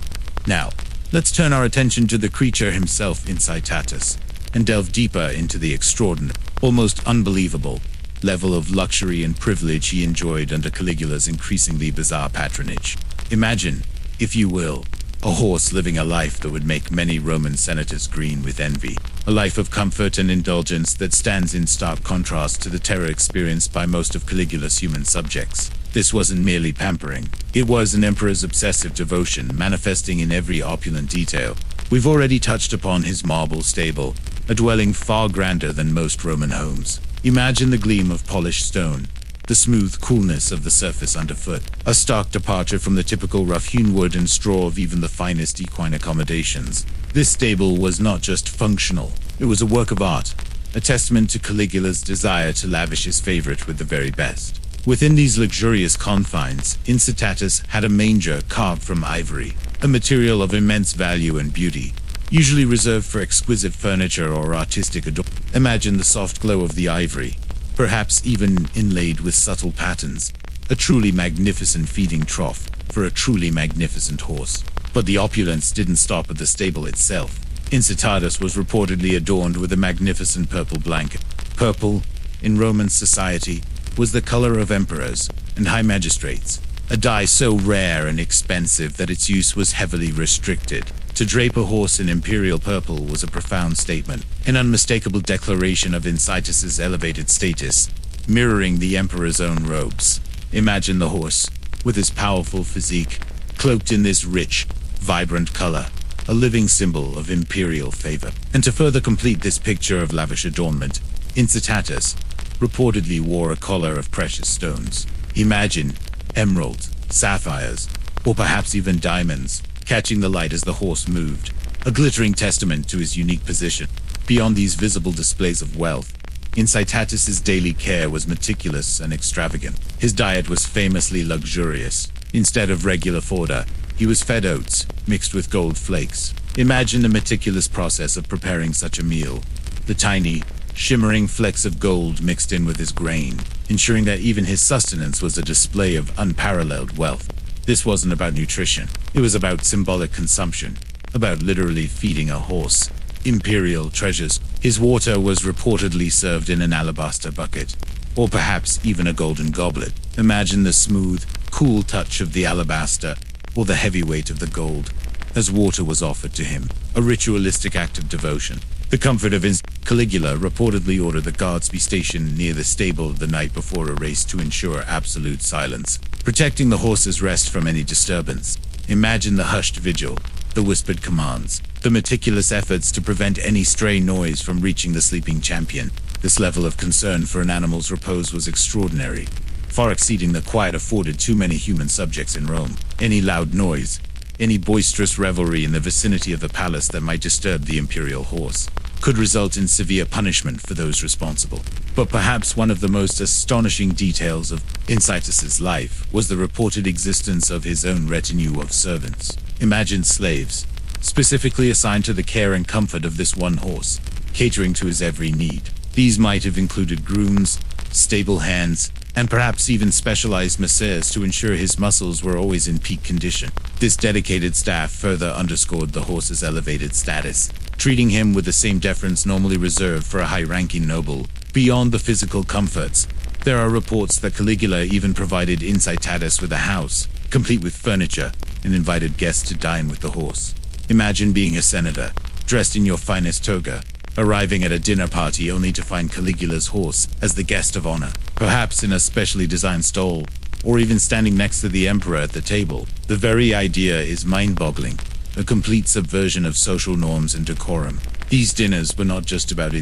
Now, let's turn our attention to the creature himself, Incitatus, and delve deeper into the extraordinary, almost unbelievable, level of luxury and privilege he enjoyed under Caligula's increasingly bizarre patronage. Imagine, if you will, a horse living a life that would make many Roman senators green with envy. A life of comfort and indulgence that stands in stark contrast to the terror experienced by most of Caligula's human subjects. This wasn't merely pampering. It was an emperor's obsessive devotion, manifesting in every opulent detail. We've already touched upon his marble stable, a dwelling far grander than most Roman homes. Imagine the gleam of polished stone, the smooth coolness of the surface underfoot, a stark departure from the typical rough-hewn wood and straw of even the finest equine accommodations. This stable was not just functional, it was a work of art, a testament to Caligula's desire to lavish his favorite with the very best. Within these luxurious confines, Incitatus had a manger carved from ivory, a material of immense value and beauty, usually reserved for exquisite furniture or artistic adornment. Imagine the soft glow of the ivory, perhaps even inlaid with subtle patterns, a truly magnificent feeding trough for a truly magnificent horse. But the opulence didn't stop at the stable itself. Incitatus was reportedly adorned with a magnificent purple blanket. Purple, in Roman society, was the color of emperors and high magistrates, a dye so rare and expensive that its use was heavily restricted. To drape a horse in imperial purple was a profound statement, an unmistakable declaration of Incitatus's elevated status, mirroring the emperor's own robes. Imagine the horse, with his powerful physique, cloaked in this rich, vibrant color, a living symbol of imperial favor. And to further complete this picture of lavish adornment, Incitatus reportedly wore a collar of precious stones. Imagine emeralds, sapphires, or perhaps even diamonds, catching the light as the horse moved, a glittering testament to his unique position. Beyond these visible displays of wealth, Incitatus's daily care was meticulous and extravagant. His diet was famously luxurious. Instead of regular fodder, he was fed oats, mixed with gold flakes. Imagine the meticulous process of preparing such a meal. The tiny, shimmering flecks of gold mixed in with his grain, ensuring that even his sustenance was a display of unparalleled wealth. This wasn't about nutrition. It was about symbolic consumption, about literally feeding a horse. Imperial treasures. His water was reportedly served in an alabaster bucket, or perhaps even a golden goblet. Imagine the smooth, cool touch of the alabaster, or the heavy weight of the gold, as water was offered to him, a ritualistic act of devotion. The comfort of Caligula reportedly ordered the guards be stationed near the stable the night before a race to ensure absolute silence, protecting the horse's rest from any disturbance. Imagine the hushed vigil, the whispered commands, the meticulous efforts to prevent any stray noise from reaching the sleeping champion. This level of concern for an animal's repose was extraordinary, far exceeding the quiet afforded too many human subjects in Rome. Any loud noise, any boisterous revelry in the vicinity of the palace that might disturb the imperial horse, could result in severe punishment for those responsible. But perhaps one of the most astonishing details of Incitatus's life was the reported existence of his own retinue of servants. Imagine slaves, specifically assigned to the care and comfort of this one horse, catering to his every need. These might have included grooms, stable hands, and perhaps even specialized masseurs to ensure his muscles were always in peak condition. This dedicated staff further underscored the horse's elevated status, treating him with the same deference normally reserved for a high-ranking noble. Beyond the physical comforts, there are reports that Caligula even provided Incitatus with a house, complete with furniture, and invited guests to dine with the horse. Imagine being a senator, dressed in your finest toga, arriving at a dinner party only to find Caligula's horse as the guest of honor, perhaps in a specially designed stall, or even standing next to the emperor at the table. The very idea is mind-boggling, a complete subversion of social norms and decorum. These dinners were not just about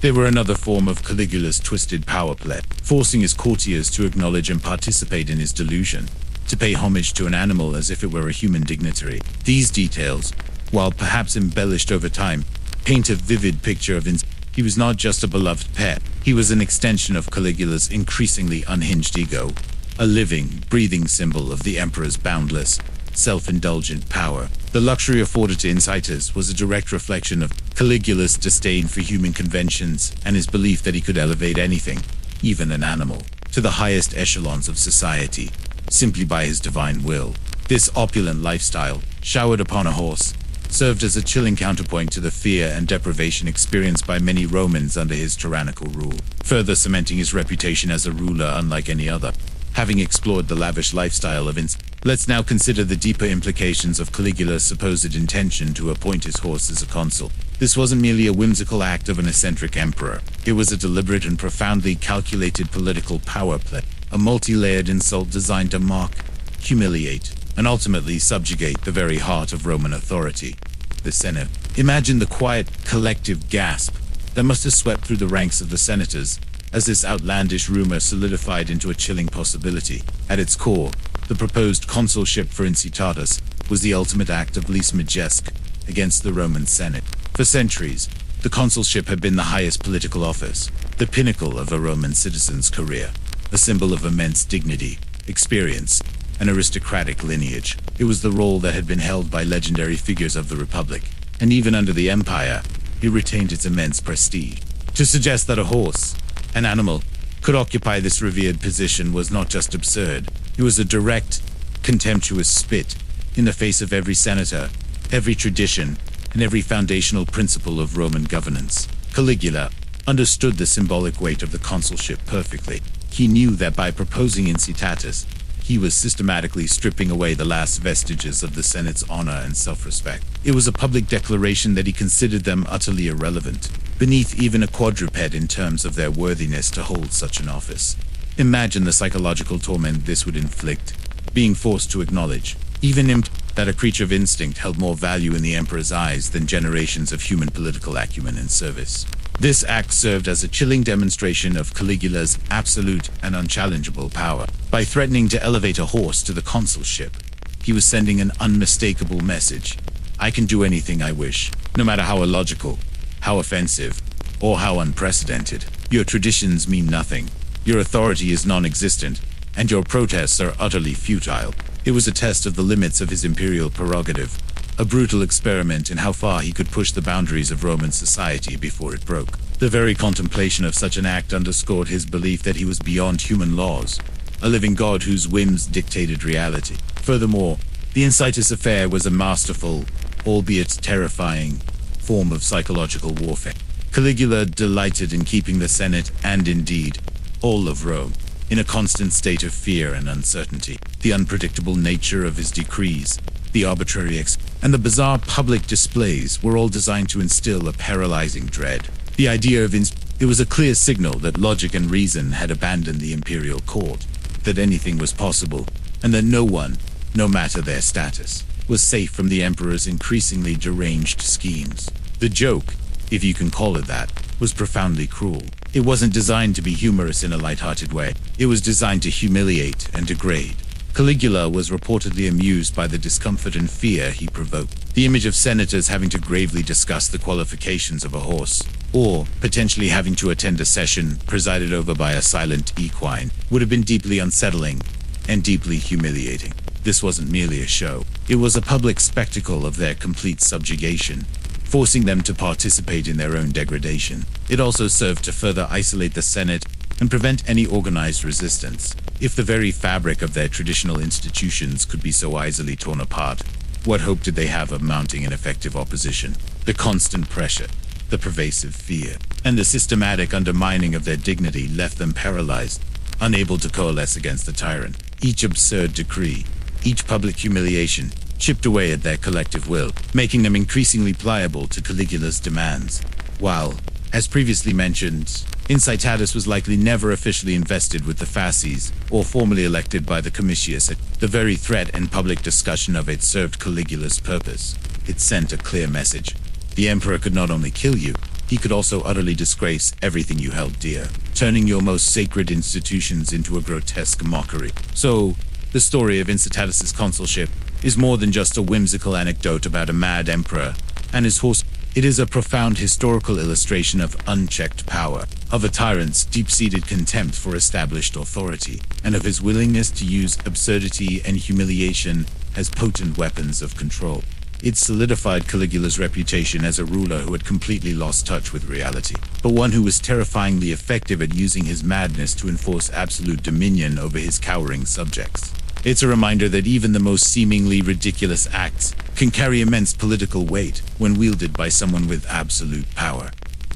they were another form of Caligula's twisted power play, forcing his courtiers to acknowledge and participate in his delusion, to pay homage to an animal as if it were a human dignitary. These details, while perhaps embellished over time, paint a vivid picture of he was not just a beloved pet, he was an extension of Caligula's increasingly unhinged ego, a living, breathing symbol of the emperor's boundless, self-indulgent power. The luxury afforded to Incitatus was a direct reflection of Caligula's disdain for human conventions and his belief that he could elevate anything, even an animal, to the highest echelons of society, simply by his divine will. This opulent lifestyle, showered upon a horse, served as a chilling counterpoint to the fear and deprivation experienced by many Romans under his tyrannical rule, further cementing his reputation as a ruler unlike any other. Having explored the lavish lifestyle of let's now consider the deeper implications of Caligula's supposed intention to appoint his horse as a consul. This wasn't merely a whimsical act of an eccentric emperor. It was a deliberate and profoundly calculated political power play, a multi-layered insult designed to mock, humiliate, and ultimately subjugate the very heart of Roman authority. the Senate. Imagine the quiet, collective gasp that must have swept through the ranks of the senators as this outlandish rumor solidified into a chilling possibility. At its core, the proposed consulship for Incitatus was the ultimate act of lèse majesté against the Roman Senate. For centuries, the consulship had been the highest political office, the pinnacle of a Roman citizen's career, a symbol of immense dignity, experience, and aristocratic lineage. It was the role that had been held by legendary figures of the Republic, and even under the Empire, it retained its immense prestige. To suggest that a horse, an animal, could occupy this revered position was not just absurd, it was a direct, contemptuous spit in the face of every senator, every tradition, and every foundational principle of Roman governance. Caligula understood the symbolic weight of the consulship perfectly. He knew that by proposing Incitatus, he was systematically stripping away the last vestiges of the Senate's honor and self-respect. It was a public declaration that he considered them utterly irrelevant, beneath even a quadruped in terms of their worthiness to hold such an office. Imagine the psychological torment this would inflict, being forced to acknowledge, even that a creature of instinct held more value in the emperor's eyes than generations of human political acumen and service. This act served as a chilling demonstration of Caligula's absolute and unchallengeable power. By threatening to elevate a horse to the consulship, he was sending an unmistakable message. I can do anything I wish, no matter how illogical, how offensive, or how unprecedented. Your traditions mean nothing, your authority is non-existent, and your protests are utterly futile. It was a test of the limits of his imperial prerogative, a brutal experiment in how far he could push the boundaries of Roman society before it broke. The very contemplation of such an act underscored his belief that he was beyond human laws, a living god whose whims dictated reality. Furthermore, the Incitatus affair was a masterful, albeit terrifying, form of psychological warfare. Caligula delighted in keeping the Senate, and indeed, all of Rome, in a constant state of fear and uncertainty. The unpredictable nature of his decrees, the arbitrary and the bizarre public displays were all designed to instill a paralyzing dread. The idea of it was a clear signal that logic and reason had abandoned the imperial court, that anything was possible, and that no one, no matter their status, was safe from the emperor's increasingly deranged schemes. The joke, if you can call it that, was profoundly cruel. It wasn't designed to be humorous in a light-hearted way. It was designed to humiliate and degrade. Caligula was reportedly amused by the discomfort and fear he provoked. The image of senators having to gravely discuss the qualifications of a horse, or potentially having to attend a session presided over by a silent equine, would have been deeply unsettling and deeply humiliating. This wasn't merely a show. It was a public spectacle of their complete subjugation, forcing them to participate in their own degradation. It also served to further isolate the Senate and prevent any organized resistance. If the very fabric of their traditional institutions could be so easily torn apart, what hope did they have of mounting an effective opposition? The constant pressure, the pervasive fear, and the systematic undermining of their dignity left them paralyzed, unable to coalesce against the tyrant. Each absurd decree, each public humiliation, chipped away at their collective will, making them increasingly pliable to Caligula's demands. While, as previously mentioned, Incitatus was likely never officially invested with the fasces or formally elected by the comitius, the very threat and public discussion of it served Caligula's purpose. It sent a clear message. The emperor could not only kill you, he could also utterly disgrace everything you held dear, turning your most sacred institutions into a grotesque mockery. So, the story of Incitatus's consulship is more than just a whimsical anecdote about a mad emperor and his horse. It is a profound historical illustration of unchecked power, of a tyrant's deep-seated contempt for established authority, and of his willingness to use absurdity and humiliation as potent weapons of control. It solidified Caligula's reputation as a ruler who had completely lost touch with reality, but one who was terrifyingly effective at using his madness to enforce absolute dominion over his cowering subjects. It's a reminder that even the most seemingly ridiculous acts can carry immense political weight when wielded by someone with absolute power.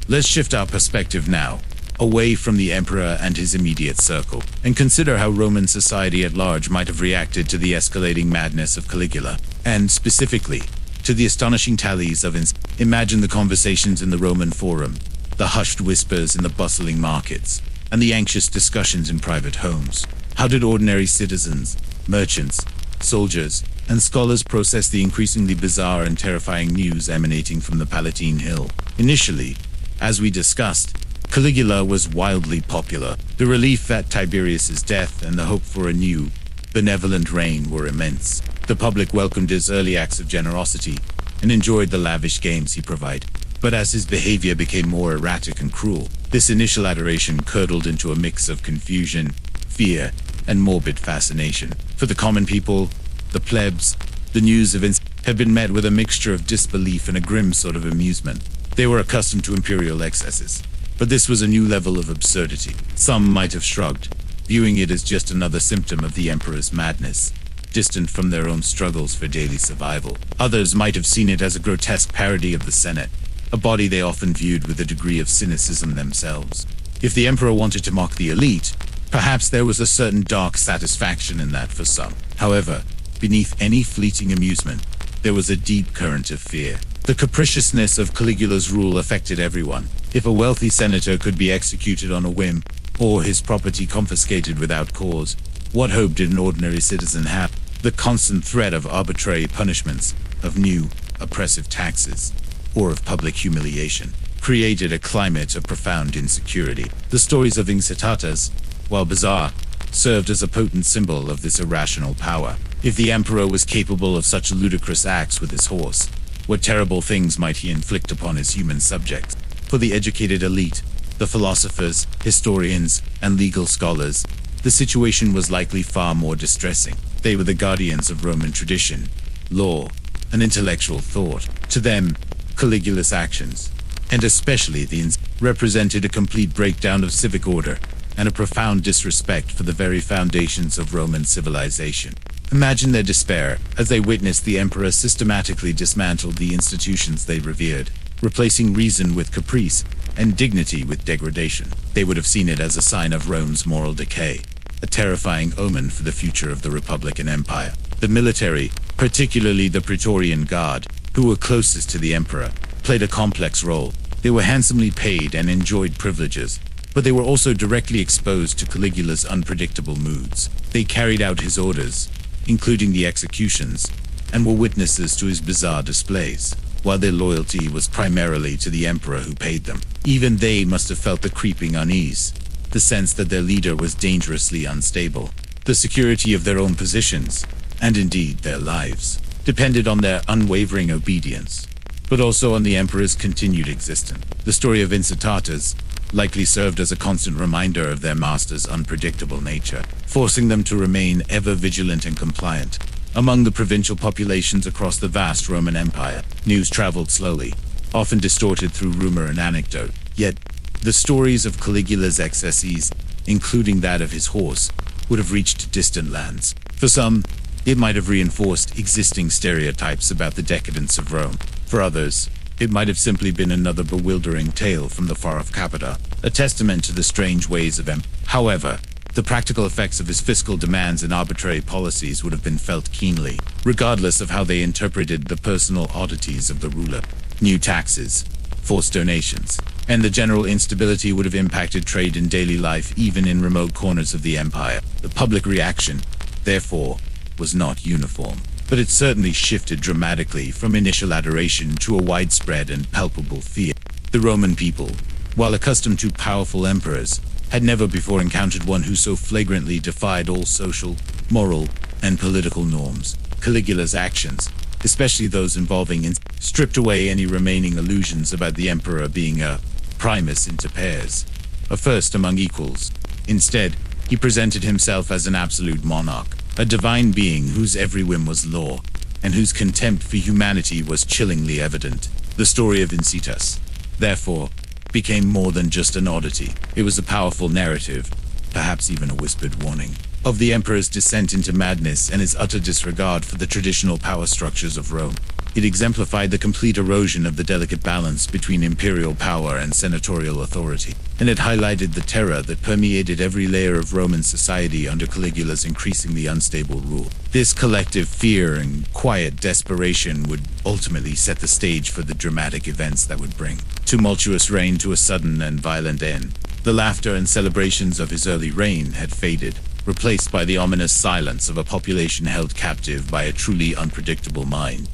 Let's shift our perspective now, away from the emperor and his immediate circle, and consider how Roman society at large might have reacted to the escalating madness of Caligula, and specifically, to the astonishing tallies of Imagine the conversations in the Roman Forum, the hushed whispers in the bustling markets, and the anxious discussions in private homes. How did ordinary citizens, merchants, soldiers, and scholars processed the increasingly bizarre and terrifying news emanating from the Palatine Hill. Initially, as we discussed, Caligula was wildly popular. The relief at Tiberius's death and the hope for a new, benevolent reign were immense. The public welcomed his early acts of generosity and enjoyed the lavish games he provided. But as his behavior became more erratic and cruel, this initial adoration curdled into a mix of confusion, fear, and morbid fascination. For the common people, the plebs, the news of had been met with a mixture of disbelief and a grim sort of amusement. They were accustomed to imperial excesses, but this was a new level of absurdity. Some might have shrugged, viewing it as just another symptom of the emperor's madness, distant from their own struggles for daily survival. Others might have seen it as a grotesque parody of the Senate, a body they often viewed with a degree of cynicism themselves. If the emperor wanted to mock the elite, perhaps there was a certain dark satisfaction in that for some. However, beneath any fleeting amusement, there was a deep current of fear. The capriciousness of Caligula's rule affected everyone. If a wealthy senator could be executed on a whim, or his property confiscated without cause, what hope did an ordinary citizen have? The constant threat of arbitrary punishments, of new, oppressive taxes, or of public humiliation, created a climate of profound insecurity. The stories of eccentricities, while bizarre, served as a potent symbol of this irrational power. If the emperor was capable of such ludicrous acts with his horse, what terrible things might he inflict upon his human subjects? For the educated elite, the philosophers, historians, and legal scholars, the situation was likely far more distressing. They were the guardians of Roman tradition, law, and intellectual thought. To them, Caligula's actions, and especially the represented a complete breakdown of civic order and a profound disrespect for the very foundations of Roman civilization. Imagine their despair as they witnessed the emperor systematically dismantle the institutions they revered, replacing reason with caprice and dignity with degradation. They would have seen it as a sign of Rome's moral decay, a terrifying omen for the future of the Republican Empire. The military, particularly the Praetorian Guard, who were closest to the emperor, played a complex role. They were handsomely paid and enjoyed privileges, but they were also directly exposed to Caligula's unpredictable moods. They carried out his orders, including the executions, and were witnesses to his bizarre displays. While their loyalty was primarily to the emperor who paid them, even they must have felt the creeping unease, the sense that their leader was dangerously unstable. The security of their own positions, and indeed their lives, depended on their unwavering obedience, but also on the emperor's continued existence. The story of eccentricities likely served as a constant reminder of their master's unpredictable nature, forcing them to remain ever vigilant and compliant. Among the provincial populations across the vast Roman Empire, news traveled slowly, often distorted through rumor and anecdote. Yet, the stories of Caligula's excesses, including that of his horse, would have reached distant lands. For some, it might have reinforced existing stereotypes about the decadence of Rome. For others, it might have simply been another bewildering tale from the far-off Capita, a testament to the strange ways of However, the practical effects of his fiscal demands and arbitrary policies would have been felt keenly, regardless of how they interpreted the personal oddities of the ruler. New taxes, forced donations, and the general instability would have impacted trade and daily life even in remote corners of the empire. The public reaction, therefore, was not uniform, but it certainly shifted dramatically from initial adoration to a widespread and palpable fear. The Roman people, while accustomed to powerful emperors, had never before encountered one who so flagrantly defied all social, moral, and political norms. Caligula's actions, especially those involving stripped away any remaining illusions about the emperor being a primus inter pares, a first among equals. Instead, he presented himself as an absolute monarch, a divine being whose every whim was law, and whose contempt for humanity was chillingly evident. The story of eccentricities, therefore, became more than just an oddity. It was a powerful narrative, perhaps even a whispered warning, of the emperor's descent into madness and his utter disregard for the traditional power structures of Rome. It exemplified the complete erosion of the delicate balance between imperial power and senatorial authority, and it highlighted the terror that permeated every layer of Roman society under Caligula's increasingly unstable rule. This collective fear and quiet desperation would ultimately set the stage for the dramatic events that would bring tumultuous reign to a sudden and violent end. The laughter and celebrations of his early reign had faded, replaced by the ominous silence of a population held captive by a truly unpredictable mind.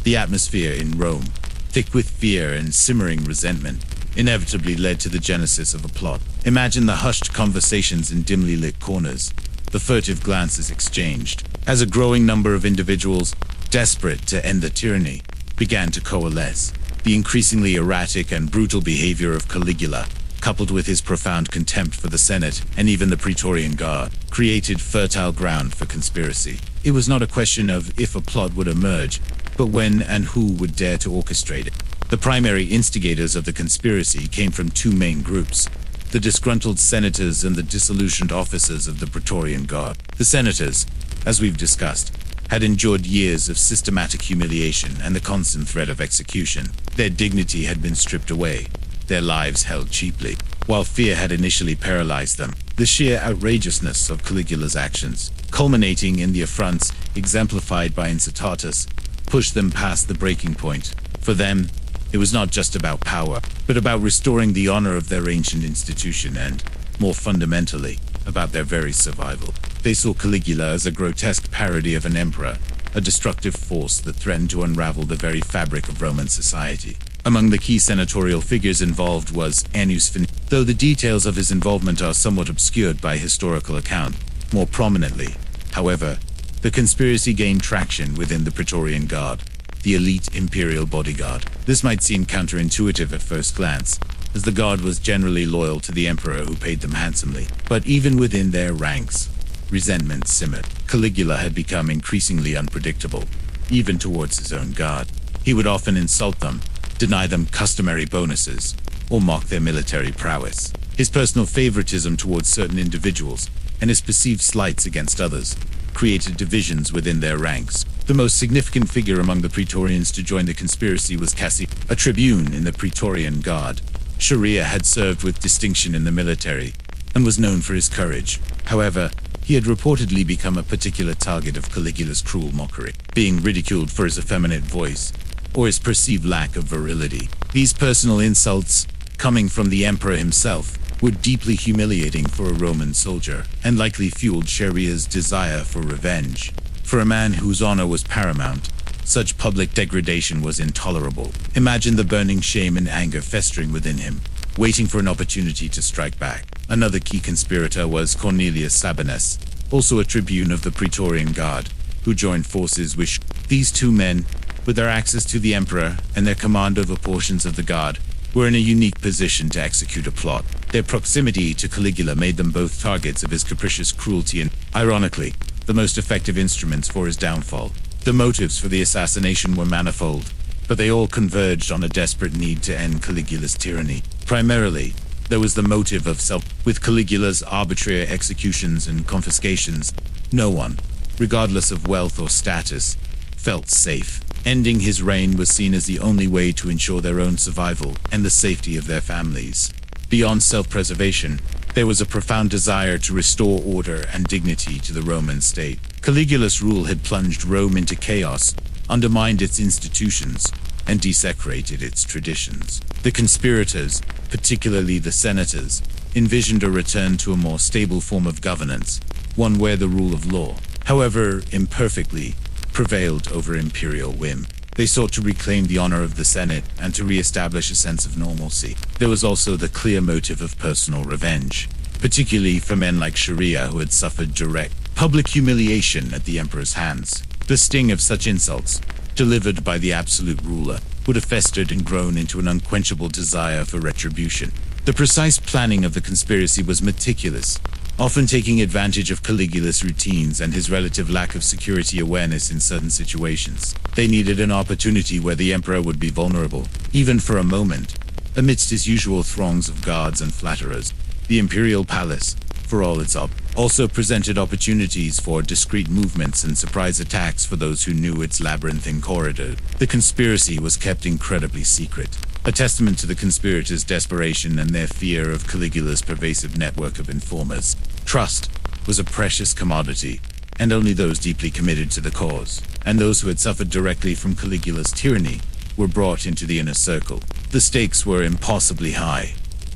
The atmosphere in Rome, thick with fear and simmering resentment, inevitably led to the genesis of a plot. Imagine the hushed conversations in dimly lit corners, the furtive glances exchanged, as a growing number of individuals, desperate to end the tyranny, began to coalesce. The increasingly erratic and brutal behavior of Caligula, coupled with his profound contempt for the Senate and even the Praetorian Guard, created fertile ground for conspiracy. It was not a question of if a plot would emerge, but when and who would dare to orchestrate it. The primary instigators of the conspiracy came from two main groups: the disgruntled senators and the disillusioned officers of the Praetorian Guard. The senators, as we've discussed, had endured years of systematic humiliation and the constant threat of execution. Their dignity had been stripped away, their lives held cheaply, while fear had initially paralyzed them. The sheer outrageousness of Caligula's actions, culminating in the affronts exemplified by Incitatus, pushed them past the breaking point. For them, it was not just about power, but about restoring the honor of their ancient institution and, more fundamentally, about their very survival. They saw Caligula as a grotesque parody of an emperor, a destructive force that threatened to unravel the very fabric of Roman society. Among the key senatorial figures involved was Annius Finis, though the details of his involvement are somewhat obscured by historical account. More prominently, however, the conspiracy gained traction within the Praetorian Guard, the elite Imperial bodyguard. This might seem counterintuitive at first glance, as the Guard was generally loyal to the Emperor who paid them handsomely. But even within their ranks, resentment simmered. Caligula had become increasingly unpredictable, even towards his own Guard. He would often insult them, deny them customary bonuses, or mock their military prowess. His personal favoritism towards certain individuals, and his perceived slights against others, created divisions within their ranks. The most significant figure among the Praetorians to join the conspiracy was Cassius, a tribune in the Praetorian Guard. Sharia had served with distinction in the military, and was known for his courage. However, he had reportedly become a particular target of Caligula's cruel mockery, being ridiculed for his effeminate voice, or his perceived lack of virility. These personal insults, coming from the emperor himself, were deeply humiliating for a Roman soldier, and likely fueled Sharia's desire for revenge. For a man whose honor was paramount, such public degradation was intolerable. Imagine the burning shame and anger festering within him, waiting for an opportunity to strike back. Another key conspirator was Cornelius Sabinus, also a tribune of the Praetorian Guard, who joined forces with These two men, with their access to the emperor and their command over portions of the Guard, were in a unique position to execute a plot. Their proximity to Caligula made them both targets of his capricious cruelty and, ironically, the most effective instruments for his downfall. The motives for the assassination were manifold, but they all converged on a desperate need to end Caligula's tyranny. Primarily, there was the motive of self. With Caligula's arbitrary executions and confiscations, no one, regardless of wealth or status, felt safe. Ending his reign was seen as the only way to ensure their own survival and the safety of their families. Beyond self-preservation, there was a profound desire to restore order and dignity to the Roman state. Caligula's rule had plunged Rome into chaos, undermined its institutions, and desecrated its traditions. The conspirators, particularly the senators, envisioned a return to a more stable form of governance, one where the rule of law, however imperfectly, prevailed over imperial whim. They sought to reclaim the honor of the Senate and to re-establish a sense of normalcy. There was also the clear motive of personal revenge, particularly for men like Sharia who had suffered direct public humiliation at the emperor's hands. The sting of such insults, delivered by the absolute ruler, would have festered and grown into an unquenchable desire for retribution. The precise planning of the conspiracy was meticulous, often taking advantage of Caligula's routines and his relative lack of security awareness in certain situations. They needed an opportunity where the emperor would be vulnerable, even for a moment, amidst his usual throngs of guards and flatterers. The imperial palace, for all its also presented opportunities for discreet movements and surprise attacks for those who knew its labyrinthine corridor. The conspiracy was kept incredibly secret, a testament to the conspirators' desperation and their fear of Caligula's pervasive network of informers. Trust was a precious commodity, and only those deeply committed to the cause, and those who had suffered directly from Caligula's tyranny, were brought into the inner circle. The stakes were impossibly high.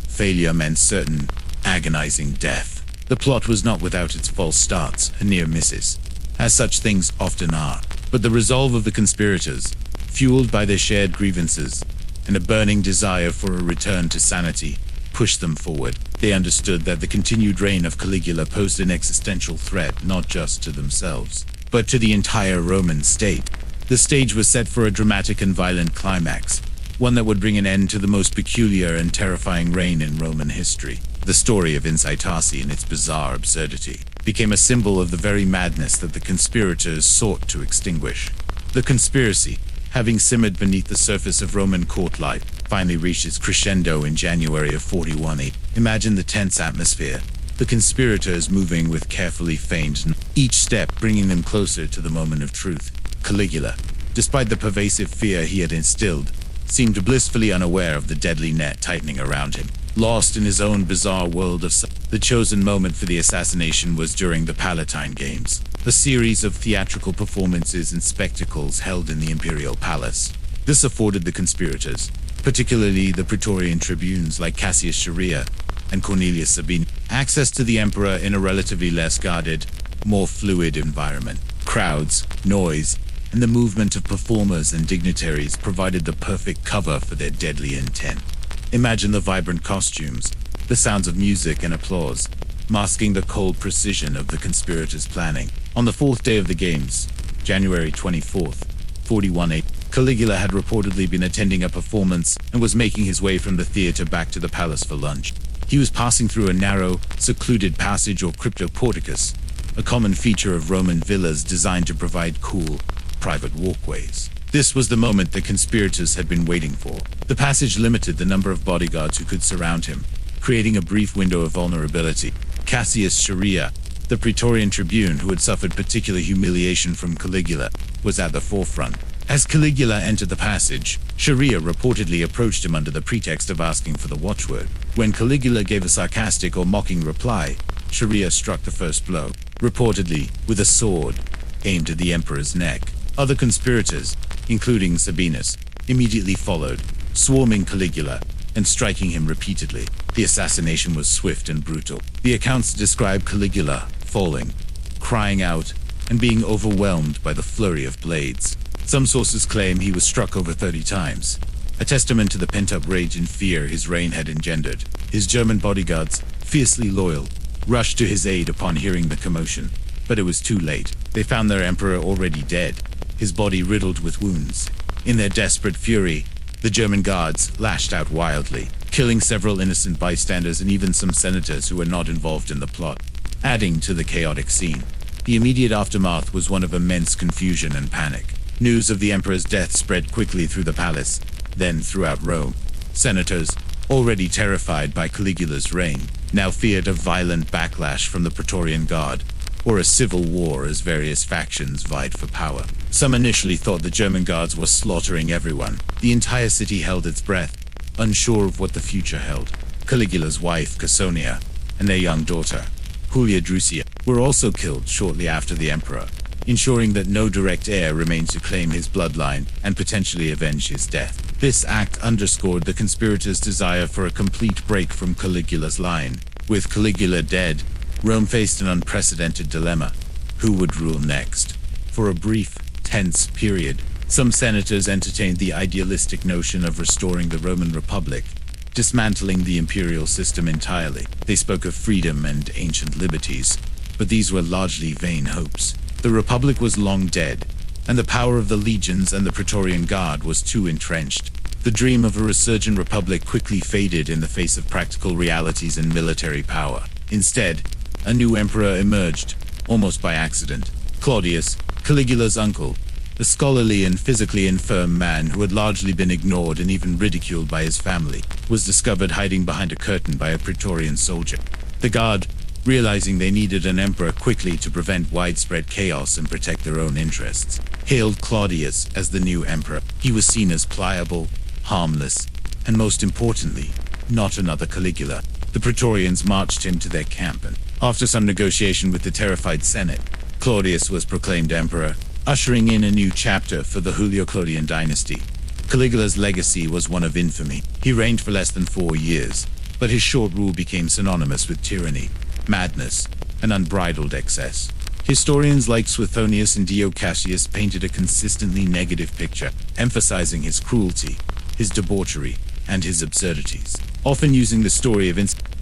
Failure meant certain, agonizing death. The plot was not without its false starts and near misses, as such things often are, but the resolve of the conspirators, fueled by their shared grievances and a burning desire for a return to sanity, pushed them forward. They understood that the continued reign of Caligula posed an existential threat not just to themselves, but to the entire Roman state. The stage was set for a dramatic and violent climax, one that would bring an end to the most peculiar and terrifying reign in Roman history. The story of Insomniacs and its bizarre absurdity became a symbol of the very madness that the conspirators sought to extinguish. The conspiracy, having simmered beneath the surface of Roman court life, finally reached its crescendo in January of 41 AD. Imagine the tense atmosphere, the conspirators moving with carefully feigned, each step bringing them closer to the moment of truth. Caligula, despite the pervasive fear he had instilled, seemed blissfully unaware of the deadly net tightening around him. Lost in his own bizarre world of the chosen moment for the assassination was during the Palatine Games, a series of theatrical performances and spectacles held in the Imperial palace. This afforded the conspirators, particularly the Praetorian tribunes like Cassius Chaerea and Cornelius Sabine, access to the emperor in a relatively less guarded, more fluid environment. Crowds, noise, and the movement of performers and dignitaries provided the perfect cover for their deadly intent. Imagine the vibrant costumes, the sounds of music and applause, masking the cold precision of the conspirators' planning. On the fourth day of the games, January 24th, 41 AD, Caligula had reportedly been attending a performance and was making his way from the theater back to the palace for lunch. He was passing through a narrow, secluded passage or cryptoporticus, a common feature of Roman villas designed to provide cool, private walkways. This was the moment the conspirators had been waiting for. The passage limited the number of bodyguards who could surround him, creating a brief window of vulnerability. Cassius Chaerea, the Praetorian tribune who had suffered particular humiliation from Caligula, was at the forefront. As Caligula entered the passage, Chaerea reportedly approached him under the pretext of asking for the watchword. When Caligula gave a sarcastic or mocking reply, Chaerea struck the first blow, reportedly with a sword, aimed at the emperor's neck. Other conspirators, including Sabinus, immediately followed, swarming Caligula and striking him repeatedly. The assassination was swift and brutal. The accounts describe Caligula falling, crying out, and being overwhelmed by the flurry of blades. Some sources claim he was struck over 30 times, a testament to the pent-up rage and fear his reign had engendered. His German bodyguards, fiercely loyal, rushed to his aid upon hearing the commotion, but it was too late. They found their emperor already dead, his body riddled with wounds. In their desperate fury, the German guards lashed out wildly, killing several innocent bystanders and even some senators who were not involved in the plot, adding to the chaotic scene. The immediate aftermath was one of immense confusion and panic. News of the emperor's death spread quickly through the palace, then throughout Rome. Senators, already terrified by Caligula's reign, now feared a violent backlash from the Praetorian Guard, or a civil war as various factions vied for power. Some initially thought the German guards were slaughtering everyone. The entire city held its breath, unsure of what the future held. Caligula's wife, Caesonia, and their young daughter, Julia Drusia, were also killed shortly after the emperor, ensuring that no direct heir remained to claim his bloodline and potentially avenge his death. This act underscored the conspirators' desire for a complete break from Caligula's line. With Caligula dead, Rome faced an unprecedented dilemma. Who would rule next? For a brief, tense period, some senators entertained the idealistic notion of restoring the Roman Republic, dismantling the imperial system entirely. They spoke of freedom and ancient liberties, but these were largely vain hopes. The Republic was long dead, and the power of the legions and the Praetorian Guard was too entrenched. The dream of a resurgent republic quickly faded in the face of practical realities and military power. Instead, a new emperor emerged, almost by accident. Claudius, Caligula's uncle, a scholarly and physically infirm man who had largely been ignored and even ridiculed by his family, was discovered hiding behind a curtain by a Praetorian soldier. The guard, realizing they needed an emperor quickly to prevent widespread chaos and protect their own interests, hailed Claudius as the new emperor. He was seen as pliable, harmless, and most importantly, not another Caligula. The Praetorians marched him to their camp, and after some negotiation with the terrified Senate, Claudius was proclaimed emperor, ushering in a new chapter for the Julio-Claudian dynasty. Caligula's legacy was one of infamy. He reigned for less than 4 years, but his short rule became synonymous with tyranny. madness, and unbridled excess. Historians like Suetonius and Dio Cassius painted a consistently negative picture, emphasizing his cruelty, his debauchery, and his absurdities, often using the story of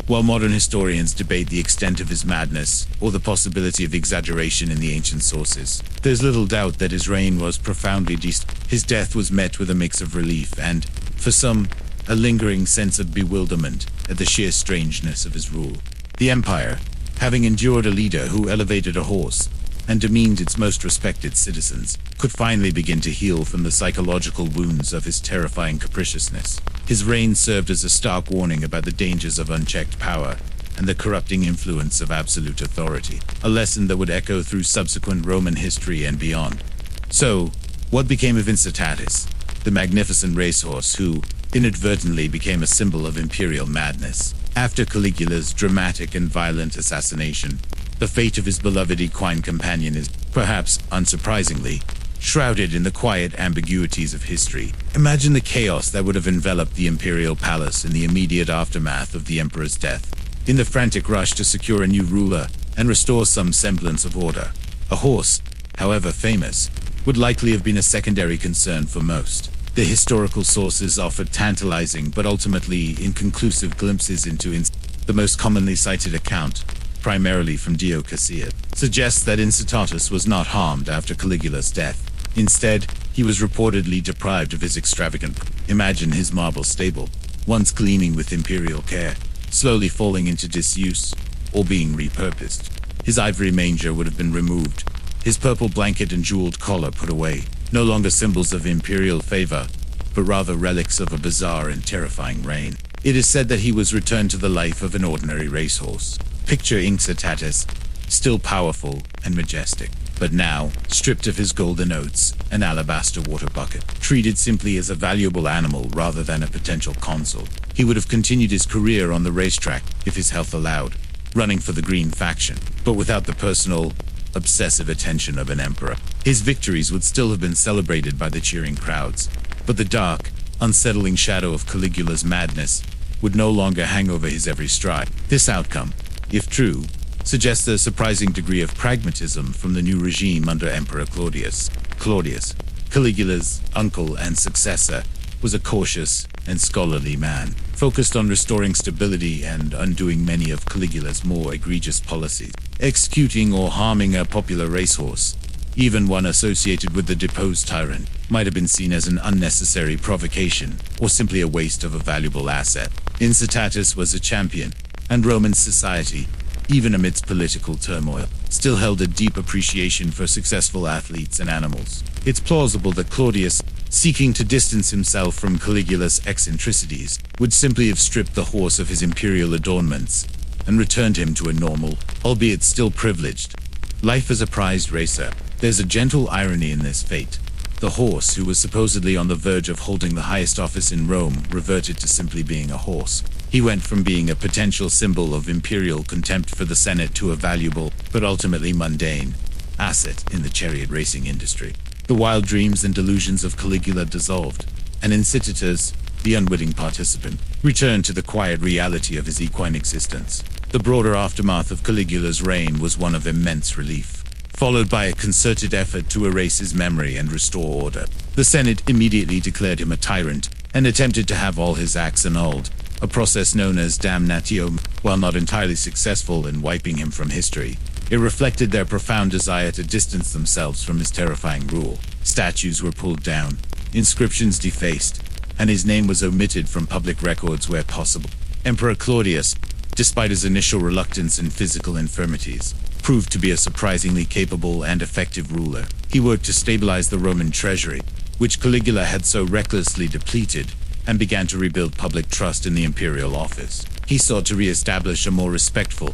while modern historians debate the extent of his madness or the possibility of exaggeration in the ancient sources. There's little doubt that his reign was profoundly his death was met with a mix of relief and, for some, a lingering sense of bewilderment at the sheer strangeness of his rule. The empire, having endured a leader who elevated a horse and demeaned its most respected citizens, could finally begin to heal from the psychological wounds of his terrifying capriciousness. His reign served as a stark warning about the dangers of unchecked power and the corrupting influence of absolute authority, a lesson that would echo through subsequent Roman history and beyond. So, what became of Incitatus, the magnificent racehorse who inadvertently became a symbol of imperial madness? After Caligula's dramatic and violent assassination, the fate of his beloved equine companion is, perhaps unsurprisingly, shrouded in the quiet ambiguities of history. Imagine the chaos that would have enveloped the imperial palace in the immediate aftermath of the emperor's death. In the frantic rush to secure a new ruler and restore some semblance of order, a horse, however famous, would likely have been a secondary concern for most. The historical sources offered tantalizing but ultimately inconclusive glimpses into the most commonly cited account, primarily from Dio Cassius, suggests that Incitatus was not harmed after Caligula's death. Instead, he was reportedly deprived of his extravagant. Imagine his marble stable, once gleaming with imperial care, slowly falling into disuse or being repurposed. His ivory manger would have been removed, his purple blanket and jeweled collar put away, no longer symbols of imperial favor, but rather relics of a bizarre and terrifying reign. It is said that he was returned to the life of an ordinary racehorse. Picture Incitatus, still powerful and majestic, but now stripped of his golden oats and alabaster water bucket, treated simply as a valuable animal rather than a potential consort. He would have continued his career on the racetrack if his health allowed, running for the Green faction, but without the personal, obsessive attention of an emperor. His victories would still have been celebrated by the cheering crowds, but the dark, unsettling shadow of Caligula's madness would no longer hang over his every stride. This outcome, if true, suggests a surprising degree of pragmatism from the new regime under Emperor Claudius. Claudius, Caligula's uncle and successor, was a cautious and scholarly man, focused on restoring stability and undoing many of Caligula's more egregious policies. Executing or harming a popular racehorse, even one associated with the deposed tyrant, might have been seen as an unnecessary provocation or simply a waste of a valuable asset. Incitatus was a champion, and Roman society, even amidst political turmoil, still held a deep appreciation for successful athletes and animals. It's plausible that Claudius, seeking to distance himself from Caligula's eccentricities, would simply have stripped the horse of his imperial adornments and returned him to a normal, albeit still privileged, life as a prized racer. There's a gentle irony in this fate. The horse, who was supposedly on the verge of holding the highest office in Rome, reverted to simply being a horse. He went from being a potential symbol of imperial contempt for the Senate to a valuable, but ultimately mundane, asset in the chariot racing industry. The wild dreams and delusions of Caligula dissolved, and Incitatus, the unwitting participant, returned to the quiet reality of his equine existence. The broader aftermath of Caligula's reign was one of immense relief, followed by a concerted effort to erase his memory and restore order. The Senate immediately declared him a tyrant and attempted to have all his acts annulled, a process known as damnatio. While not entirely successful in wiping him from history, it reflected their profound desire to distance themselves from his terrifying rule. Statues were pulled down, inscriptions defaced, and his name was omitted from public records where possible. Emperor Claudius, despite his initial reluctance and physical infirmities, proved to be a surprisingly capable and effective ruler. He worked to stabilize the Roman treasury, which Caligula had so recklessly depleted, and began to rebuild public trust in the imperial office. He sought to re-establish a more respectful,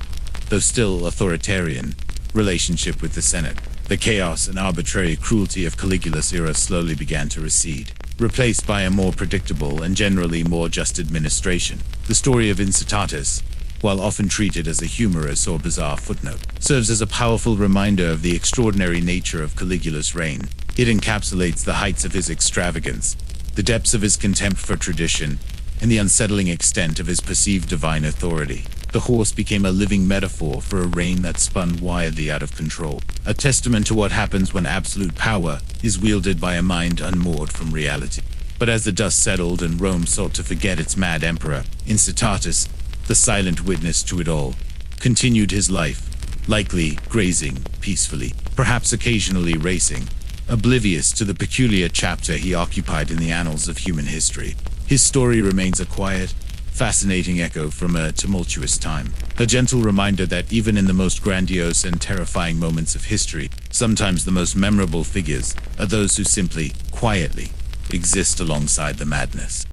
though still authoritarian, relationship with the Senate. The chaos and arbitrary cruelty of Caligula's era slowly began to recede, replaced by a more predictable and generally more just administration. The story of Incitatus, while often treated as a humorous or bizarre footnote, serves as a powerful reminder of the extraordinary nature of Caligula's reign. It encapsulates the heights of his extravagance, the depths of his contempt for tradition, and the unsettling extent of his perceived divine authority. The horse became a living metaphor for a reign that spun wildly out of control, a testament to what happens when absolute power is wielded by a mind unmoored from reality. But as the dust settled and Rome sought to forget its mad emperor, Incitatus, the silent witness to it all, continued his life, likely grazing peacefully, perhaps occasionally racing, oblivious to the peculiar chapter he occupied in the annals of human history. His story remains a quiet, fascinating echo from a tumultuous time, a gentle reminder that even in the most grandiose and terrifying moments of history, sometimes the most memorable figures are those who simply, quietly, exist alongside the madness.